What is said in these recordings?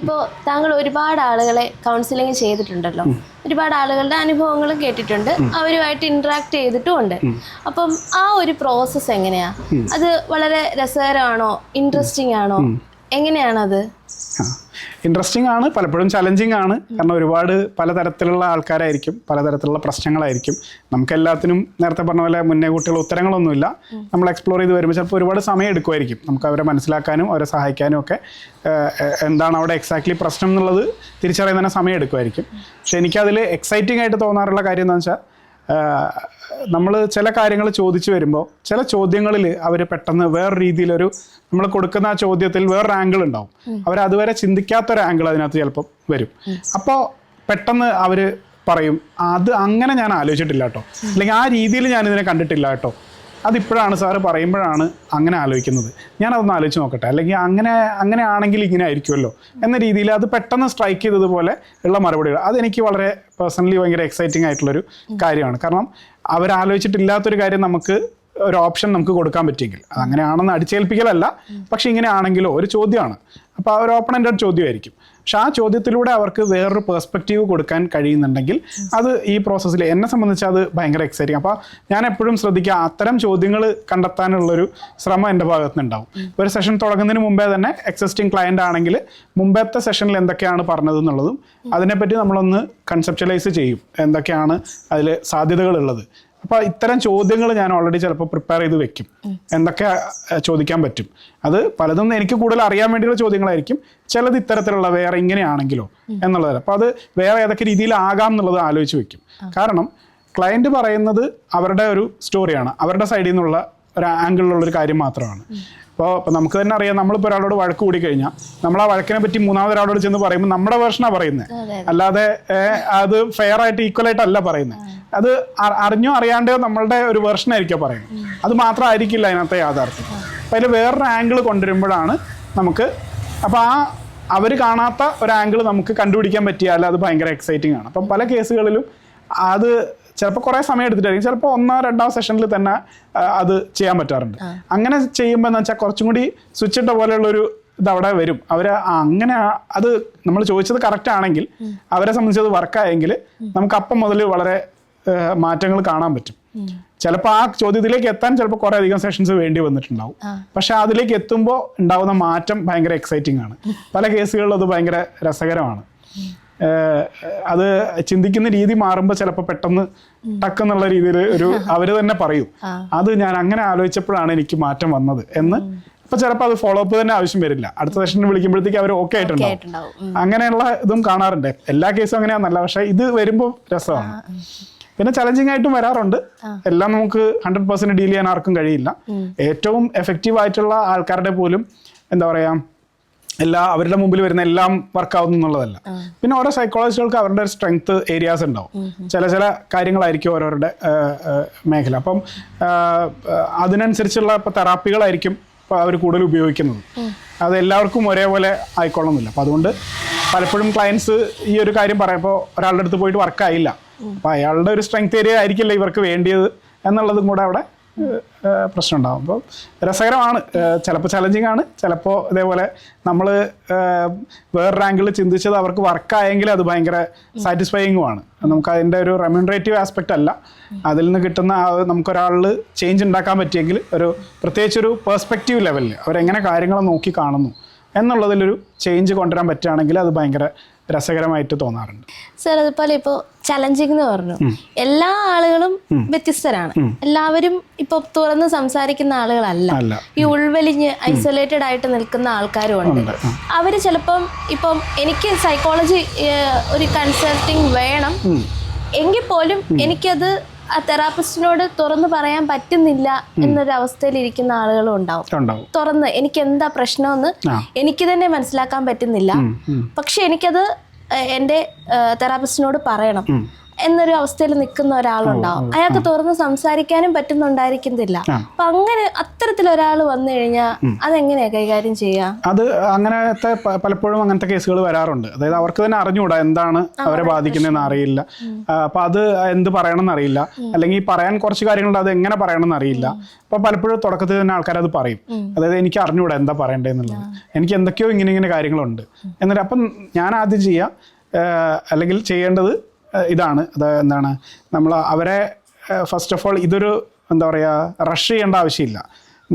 ഇപ്പോൾ താങ്കൾ ഒരുപാട് ആളുകളെ കൗൺസിലിംഗ് ചെയ്തിട്ടുണ്ടല്ലോ, ഒരുപാട് ആളുകളുടെ അനുഭവങ്ങളും കേട്ടിട്ടുണ്ട്, അവരുമായിട്ട് ഇന്ററാക്ട് ചെയ്തിട്ടുമുണ്ട്. അപ്പം ആ ഒരു പ്രോസസ്സ് എങ്ങനെയാ? അത് വളരെ രസകരമാണോ, ഇൻട്രസ്റ്റിംഗ് ആണോ, എങ്ങനെയാണത്? ഇൻട്രസ്റ്റിംഗ് ആണ്, പലപ്പോഴും ചലഞ്ചിങ് ആണ്. കാരണം ഒരുപാട് പലതരത്തിലുള്ള ആൾക്കാരായിരിക്കും, പലതരത്തിലുള്ള പ്രശ്നങ്ങളായിരിക്കും. നമുക്കെല്ലാത്തിനും നേരത്തെ പറഞ്ഞ പോലെ മുന്നേ കൂട്ടിയുള്ള ഉത്തരങ്ങളൊന്നുമില്ല. നമ്മൾ എക്സ്പ്ലോർ ചെയ്ത് വരുമ്പോൾ ചിലപ്പോൾ ഒരുപാട് സമയം എടുക്കുമായിരിക്കും നമുക്ക് അവരെ മനസ്സിലാക്കാനും അവരെ സഹായിക്കാനും ഒക്കെ. എന്താണ് അവിടെ എക്സാക്ട്ലി പ്രശ്നം എന്നുള്ളത് തിരിച്ചറിയാൻ തന്നെ സമയം എടുക്കുമായിരിക്കും. പക്ഷെ എനിക്കതിൽ എക്സൈറ്റിംഗ് ആയിട്ട് തോന്നാറുള്ള കാര്യം എന്താണെന്ന് വെച്ചാൽ, നമ്മൾ ചില കാര്യങ്ങൾ ചോദിച്ചു വരുമ്പോൾ ചില ചോദ്യങ്ങളിൽ അവർ പെട്ടെന്ന് വേറെ രീതിയിലൊരു, നമ്മൾ കൊടുക്കുന്ന ആ ചോദ്യത്തിൽ വേറൊരു ആംഗിൾ ഉണ്ടാവും. അവർ അതുവരെ ചിന്തിക്കാത്തൊരു ആംഗിൾ അതിനകത്ത് ചിലപ്പോൾ വരും. അപ്പോൾ പെട്ടെന്ന് അവർ പറയും, അത് അങ്ങനെ ഞാൻ ആലോചിച്ചിട്ടില്ല കേട്ടോ, അല്ലെങ്കിൽ ആ രീതിയിൽ ഞാനിതിനെ കണ്ടിട്ടില്ല കേട്ടോ, അതിപ്പോഴാണ് സാറ് പറയുമ്പോഴാണ് അങ്ങനെ ആലോചിക്കുന്നത്, ഞാനതൊന്ന് ആലോചിച്ച് നോക്കട്ടെ, അല്ലെങ്കിൽ അങ്ങനെ ആണെങ്കിൽ ഇങ്ങനെ ആയിരിക്കുമല്ലോ എന്ന രീതിയിൽ അത് പെട്ടെന്ന് സ്ട്രൈക്ക് ചെയ്തതുപോലെ ഉള്ള മറുപടികൾ. അതെനിക്ക് വളരെ പേഴ്സണലി ഭയങ്കര എക്സൈറ്റിംഗ് ആയിട്ടുള്ളൊരു കാര്യമാണ്. കാരണം അവരാലോചിച്ചിട്ടില്ലാത്തൊരു കാര്യം നമുക്ക് ഒരു ഓപ്ഷൻ നമുക്ക് കൊടുക്കാൻ പറ്റിയെങ്കിൽ, അതങ്ങനെയാണെന്ന് അടിച്ചേൽപ്പിക്കലല്ല, പക്ഷെ ഇങ്ങനെ ആണെങ്കിലോ ഒരു ചോദ്യമാണ്. അപ്പോൾ ആ ഒരു ഓപ്പൺ എൻഡഡ് ചോദ്യമായിരിക്കും. പക്ഷെ ആ ചോദ്യത്തിലൂടെ അവർക്ക് വേറൊരു പെർസ്പെക്റ്റീവ് കൊടുക്കാൻ കഴിയുന്നുണ്ടെങ്കിൽ അത് ഈ പ്രോസസ്സിൽ എന്നെ സംബന്ധിച്ച് അത് ഭയങ്കര എക്സൈറ്റിംഗ്. അപ്പോൾ ഞാൻ എപ്പോഴും ശ്രദ്ധിക്കുക, അത്തരം ചോദ്യങ്ങൾ കണ്ടെത്താനുള്ളൊരു ശ്രമം എൻ്റെ ഭാഗത്ത് നിന്നുണ്ടാവും. ഒരു സെഷൻ തുടങ്ങുന്നതിന് മുമ്പേ തന്നെ എക്സിസ്റ്റിംഗ് ക്ലയൻ്റ് ആണെങ്കിൽ മുമ്പത്തെ സെഷനിൽ എന്തൊക്കെയാണ് പറഞ്ഞത് എന്നുള്ളതും അതിനെപ്പറ്റി നമ്മളൊന്ന് കൺസെപ്ച്വലൈസ് ചെയ്യും, എന്തൊക്കെയാണ് അതിൽ സാധ്യതകളുള്ളത്. അപ്പോൾ ഇത്തരം ചോദ്യങ്ങൾ ഞാൻ ഓൾറെഡി ചിലപ്പോൾ പ്രിപ്പയർ ചെയ്ത് വെക്കും, എന്തൊക്കെ ചോദിക്കാൻ പറ്റും. അത് പലതും എനിക്ക് കൂടുതൽ അറിയാൻ വേണ്ടിയുള്ള ചോദ്യങ്ങളായിരിക്കും, ചിലത് ഇത്തരത്തിലുള്ള വേറെ ഇങ്ങനെയാണെങ്കിലോ എന്നുള്ളത്. അപ്പോൾ അത് വേറെ ഏതൊക്കെ രീതിയിലാകാം എന്നുള്ളത് ആലോചിച്ച് വെക്കും. കാരണം ക്ലയൻറ്റ് പറയുന്നത് അവരുടെ ഒരു സ്റ്റോറിയാണ്, അവരുടെ സൈഡിൽ നിന്നുള്ള ഒരു ആംഗിളിലുള്ളൊരു കാര്യം മാത്രമാണ്. ഇപ്പോൾ നമുക്ക് തന്നെ അറിയാം, നമ്മളിപ്പോൾ ഒരാളോട് വഴക്ക് കൂടി കഴിഞ്ഞാൽ നമ്മൾ ആ വഴക്കിനെ പറ്റി മൂന്നാമതൊരാളോട് ചെന്ന് പറയുമ്പോൾ നമ്മുടെ വേർഷനാണ് പറയുന്നത്, അല്ലാതെ അത് ഫെയർ ആയിട്ട് ഈക്വൽ ആയിട്ടല്ല പറയുന്നത്. അത് അറിഞ്ഞോ അറിയാണ്ടോ നമ്മളുടെ ഒരു വേർഷനായിരിക്കും പറയുന്നത്. അത് മാത്രമായിരിക്കില്ല അതിനകത്തെ യാഥാർത്ഥ്യം. അപ്പം അതിൽ വേറൊരു ആംഗിൾ കൊണ്ടുവരുമ്പോഴാണ് നമുക്ക്, അപ്പോൾ അവർ കാണാത്ത ഒരു ആംഗിൾ നമുക്ക് കണ്ടുപിടിക്കാൻ പറ്റിയാൽ അത് ഭയങ്കര എക്സൈറ്റിംഗ് ആണ്. അപ്പം പല കേസുകളിലും അത് ചിലപ്പോൾ കുറേ സമയം എടുത്തിട്ടായിരിക്കും, ചിലപ്പോൾ 1-2 സെഷനിൽ തന്നെ അത് ചെയ്യാൻ പറ്റാറുണ്ട്. അങ്ങനെ ചെയ്യുമ്പോൾ എന്ന് വെച്ചാൽ കുറച്ചും കൂടി സ്വിച്ച് ഇട്ട പോലെയുള്ളൊരു ഇതവിടെ വരും. അവർ അങ്ങനെ അത് നമ്മൾ ചോദിച്ചത് കറക്റ്റ് ആണെങ്കിൽ, അവരെ സംബന്ധിച്ചത് വർക്കായെങ്കിൽ നമുക്ക് അപ്പം മുതൽ വളരെ മാറ്റങ്ങൾ കാണാൻ പറ്റും. ചിലപ്പോൾ ആ ചോദ്യത്തിലേക്ക് എത്താൻ ചിലപ്പോൾ കുറേ അധികം സെഷൻസ് വേണ്ടി വന്നിട്ടുണ്ടാവും, പക്ഷെ അതിലേക്ക് എത്തുമ്പോൾ ഉണ്ടാവുന്ന മാറ്റം ഭയങ്കര എക്സൈറ്റിംഗ് ആണ്. പല കേസുകളിലും അത് ഭയങ്കര രസകരമാണ്. അത് ചിന്തിക്കുന്ന രീതി മാറുമ്പോൾ ചിലപ്പോൾ പെട്ടെന്ന് ടക്കെന്നുള്ള രീതിയിൽ ഒരു അവർ തന്നെ പറയും, അത് ഞാൻ അങ്ങനെ ആലോചിച്ചപ്പോഴാണ് എനിക്ക് മാറ്റം വന്നത് എന്ന്. അപ്പൊ ചിലപ്പോൾ അത് ഫോളോ അപ്പ് തന്നെ ആവശ്യം വരില്ല, അടുത്ത സെഷനിൽ വിളിക്കുമ്പോഴത്തേക്ക് അവർ ഓക്കെ ആയിട്ടുണ്ടാവും. അങ്ങനെയുള്ള ഇതും കാണാറുണ്ട്. എല്ലാ കേസും അങ്ങനെയാണെന്നല്ല, പക്ഷെ ഇത് വരുമ്പോൾ രസമാണ്. പിന്നെ ചലഞ്ചിങ് ആയിട്ടും വരാറുണ്ട്. എല്ലാം നമുക്ക് 100% ഡീൽ ചെയ്യാൻ ആർക്കും കഴിയില്ല. ഏറ്റവും എഫക്റ്റീവ് ആയിട്ടുള്ള ആൾക്കാരുടെ പോലും എന്താ പറയാ, അവരുടെ മുമ്പിൽ വരുന്ന എല്ലാം വർക്കാവുന്നു എന്നുള്ളതല്ല. പിന്നെ ഓരോ സൈക്കോളജിസ്റ്റുകൾക്ക് അവരുടെ സ്ട്രെങ്ത് ഏരിയാസ് ഉണ്ടാവും. ചില കാര്യങ്ങളായിരിക്കും ഓരോരുടെ മേഖല. അപ്പം അതിനനുസരിച്ചുള്ള ഇപ്പോൾ തെറാപ്പികളായിരിക്കും അവർ കൂടുതൽ ഉപയോഗിക്കുന്നത്. അത് എല്ലാവർക്കും ഒരേപോലെ ആയിക്കൊള്ളുന്നില്ല. അപ്പം അതുകൊണ്ട് പലപ്പോഴും ക്ലയൻസ് ഈ ഒരു കാര്യം പറയുമ്പോൾ ഒരാളുടെ അടുത്ത് പോയിട്ട് വർക്കായില്ല, അപ്പം അയാളുടെ ഒരു സ്ട്രെങ്ത് ഏരിയ ആയിരിക്കില്ല ഇവർക്ക് വേണ്ടിയത് എന്നുള്ളതും കൂടെ അവിടെ പ്രശ്നം ഉണ്ടാകും. അപ്പോൾ രസകരമാണ്, ചിലപ്പോൾ ചലഞ്ചിങ് ആണ്, ചിലപ്പോൾ ഇതേപോലെ നമ്മൾ വേറൊരു ആംഗിളിൽ ചിന്തിച്ചത് അവർക്ക് വർക്കായെങ്കിൽ അത് ഭയങ്കര സാറ്റിസ്ഫൈയിങ്ങുമാണ്. നമുക്ക് അതിൻ്റെ ഒരു റെമ്യൂണറേറ്റീവ് ആസ്പെക്റ്റ് അല്ല, അതിൽ നിന്ന് കിട്ടുന്ന നമുക്കൊരാളിൽ ചേഞ്ച് ഉണ്ടാക്കാൻ പറ്റിയെങ്കിൽ ഒരു പ്രത്യേകിച്ചൊരു പെർസ്പെക്റ്റീവ് ലെവലിൽ അവരെങ്ങനെ കാര്യങ്ങൾ നോക്കി കാണുന്നു എന്നുള്ളതിലൊരു ചേഞ്ച് കൊണ്ടുവരാൻ പറ്റുകയാണെങ്കിൽ അത് ഭയങ്കര രസകരമായിട്ട് തോന്നാറുണ്ട്. സർ, അതുപോലെ ഇപ്പോൾ ചലഞ്ചിങ് എന്ന് പറഞ്ഞു, എല്ലാ ആളുകളും വ്യത്യസ്തരാണ്. എല്ലാവരും ഇപ്പൊ തുറന്ന് സംസാരിക്കുന്ന ആളുകളല്ല, ഈ ഉൾവലിഞ്ഞ് ഐസൊലേറ്റഡ് ആയിട്ട് നിൽക്കുന്ന ആൾക്കാരും ഉണ്ട്. അവര് ചിലപ്പം ഇപ്പം എനിക്ക് സൈക്കോളജി ഒരു കൺസൾട്ടിങ് വേണം എങ്കിൽ പോലും എനിക്കത് ആ തെറാപ്പിസ്റ്റിനോട് തുറന്ന് പറയാൻ പറ്റുന്നില്ല എന്നൊരു അവസ്ഥയിൽ ഇരിക്കുന്ന ആളുകളും ഉണ്ടാവും. തുറന്ന് എനിക്ക് എന്താ പ്രശ്നമെന്ന് എനിക്ക് തന്നെ മനസ്സിലാക്കാൻ പറ്റുന്നില്ല, പക്ഷെ എനിക്കത് എൻ്റെ തെറാപ്പിസ്റ്റിനോട് പറയണം എന്നൊരു അവസ്ഥയിൽ നിൽക്കുന്ന ഒരാളുണ്ടാവും. അയാൾക്ക് തുറന്ന് സംസാരിക്കാനും പറ്റുന്നുണ്ടായിരിക്കുന്നില്ല. അപ്പൊ അങ്ങനെ അത്തരത്തിൽ ഒരാൾ വന്നു കഴിഞ്ഞാൽ അതെങ്ങനെയാ കൈകാര്യം ചെയ്യാ? അത് അങ്ങനത്തെ പലപ്പോഴും അങ്ങനത്തെ കേസുകൾ വരാറുണ്ട്. അതായത് അവർക്ക് തന്നെ അറിഞ്ഞുകൂടാ എന്താണ് അവരെ ബാധിക്കുന്നതെന്ന് അറിയില്ല. അപ്പൊ അത് എന്ത് പറയണമെന്ന് അറിയില്ല, അല്ലെങ്കിൽ പറയാൻ കുറച്ച് കാര്യങ്ങളുണ്ട് അത് എങ്ങനെ പറയണമെന്ന് അറിയില്ല. അപ്പൊ പലപ്പോഴും തുടക്കത്തിൽ തന്നെ ആൾക്കാർ അത് പറയും. അതായത് എനിക്ക് അറിഞ്ഞുകൂടാ എന്താ പറയണ്ടേന്നുള്ളത്, എനിക്ക് എന്തൊക്കെയോ ഇങ്ങനെ കാര്യങ്ങളുണ്ട് എന്നിട്ട്. അപ്പം ഞാൻ ആദ്യം അല്ലെങ്കിൽ ചെയ്യേണ്ടത് ഇതാണ്. അത് എന്താണ്, നമ്മൾ അവരെ ഫസ്റ്റ് ഓഫ് ഓൾ ഇതൊരു എന്താ പറയുക, റഷ് ചെയ്യേണ്ട ആവശ്യമില്ല.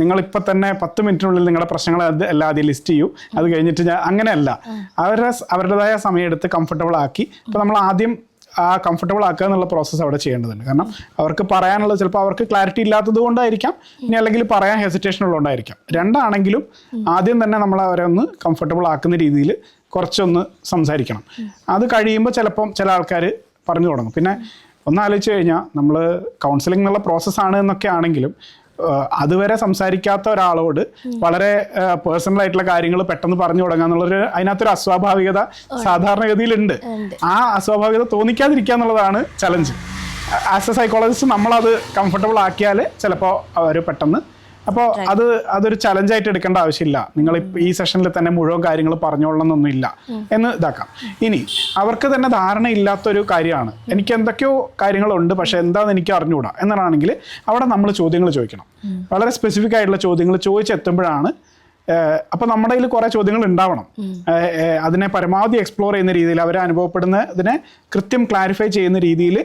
നിങ്ങളിപ്പോൾ തന്നെ 10 മിനിറ്റിനുള്ളിൽ നിങ്ങളുടെ പ്രശ്നങ്ങൾ എല്ലാം ആദ്യം ലിസ്റ്റ് ചെയ്യൂ. അത് കഴിഞ്ഞിട്ട് അങ്ങനെയല്ല, അവരുടേതായ സമയമെടുത്ത് കംഫർട്ടബിൾ ആക്കി. ഇപ്പോൾ നമ്മൾ ആദ്യം ആ കംഫർട്ടബിൾ ആക്കുക എന്നുള്ള പ്രോസസ്സ് അവിടെ ചെയ്യേണ്ടതുണ്ട്. കാരണം അവർക്ക് പറയാനുള്ളത് ചിലപ്പോൾ അവർക്ക് ക്ലാരിറ്റി ഇല്ലാത്തത് കൊണ്ടായിരിക്കാം, ഇനി അല്ലെങ്കിൽ പറയാൻ ഹെസിറ്റേഷൻ ഉള്ളതുകൊണ്ടായിരിക്കാം. രണ്ടാണെങ്കിലും ആദ്യം തന്നെ നമ്മൾ അവരെ ഒന്ന് കംഫർട്ടബിൾ ആക്കുന്ന രീതിയിൽ കുറച്ചൊന്ന് സംസാരിക്കണം. അത് കഴിയുമ്പോൾ ചിലപ്പം ചില ആൾക്കാർ പറഞ്ഞു തുടങ്ങും. പിന്നെ ഒന്ന് ആലോചിച്ച് കഴിഞ്ഞാൽ നമ്മൾ കൗൺസിലിംഗ് എന്നുള്ള പ്രോസസ്സാണ് എന്നൊക്കെ ആണെങ്കിലും അതുവരെ സംസാരിക്കാത്ത ഒരാളോട് വളരെ പേഴ്സണൽ ആയിട്ടുള്ള കാര്യങ്ങൾ പെട്ടെന്ന് പറഞ്ഞു തുടങ്ങുക എന്നുള്ളൊരു അതിനകത്തൊരു അസ്വാഭാവികത സാധാരണഗതിയിലുണ്ട്. ആ അസ്വാഭാവികത തോന്നിക്കാതിരിക്കുക എന്നുള്ളതാണ് ചലഞ്ച്. ആസ് എ സൈക്കോളജിസ്റ്റ് നമ്മളത് കംഫർട്ടബിൾ ആക്കിയാൽ ചിലപ്പോൾ അവർ പെട്ടെന്ന്, അപ്പോൾ അതൊരു ചലഞ്ചായിട്ട് എടുക്കേണ്ട ആവശ്യമില്ല. നിങ്ങൾ ഈ സെഷനിൽ തന്നെ മുഴുവൻ കാര്യങ്ങൾ പറഞ്ഞോളണം എന്നൊന്നുമില്ല എന്ന് ഇതാക്കാം. ഇനി അവർക്ക് തന്നെ ധാരണയില്ലാത്തൊരു കാര്യമാണ്, എനിക്ക് എന്തൊക്കെയോ കാര്യങ്ങളുണ്ട് പക്ഷെ എന്താണെന്ന് എനിക്ക് അറിഞ്ഞുകൂടാ എന്നാണെങ്കിൽ അവിടെ നമ്മൾ ചോദ്യങ്ങൾ ചോദിക്കണം. വളരെ സ്പെസിഫിക് ആയിട്ടുള്ള ചോദ്യങ്ങൾ ചോദിച്ചെത്തുമ്പോഴാണ് അപ്പം നമ്മുടെ കയ്യിൽ കുറേ ചോദ്യങ്ങൾ ഉണ്ടാവണം. അതിനെ പരമാവധി എക്സ്പ്ലോർ ചെയ്യുന്ന രീതിയിൽ, അവരെ അനുഭവപ്പെടുന്നതിനെ കൃത്യം ക്ലാരിഫൈ ചെയ്യുന്ന രീതിയിൽ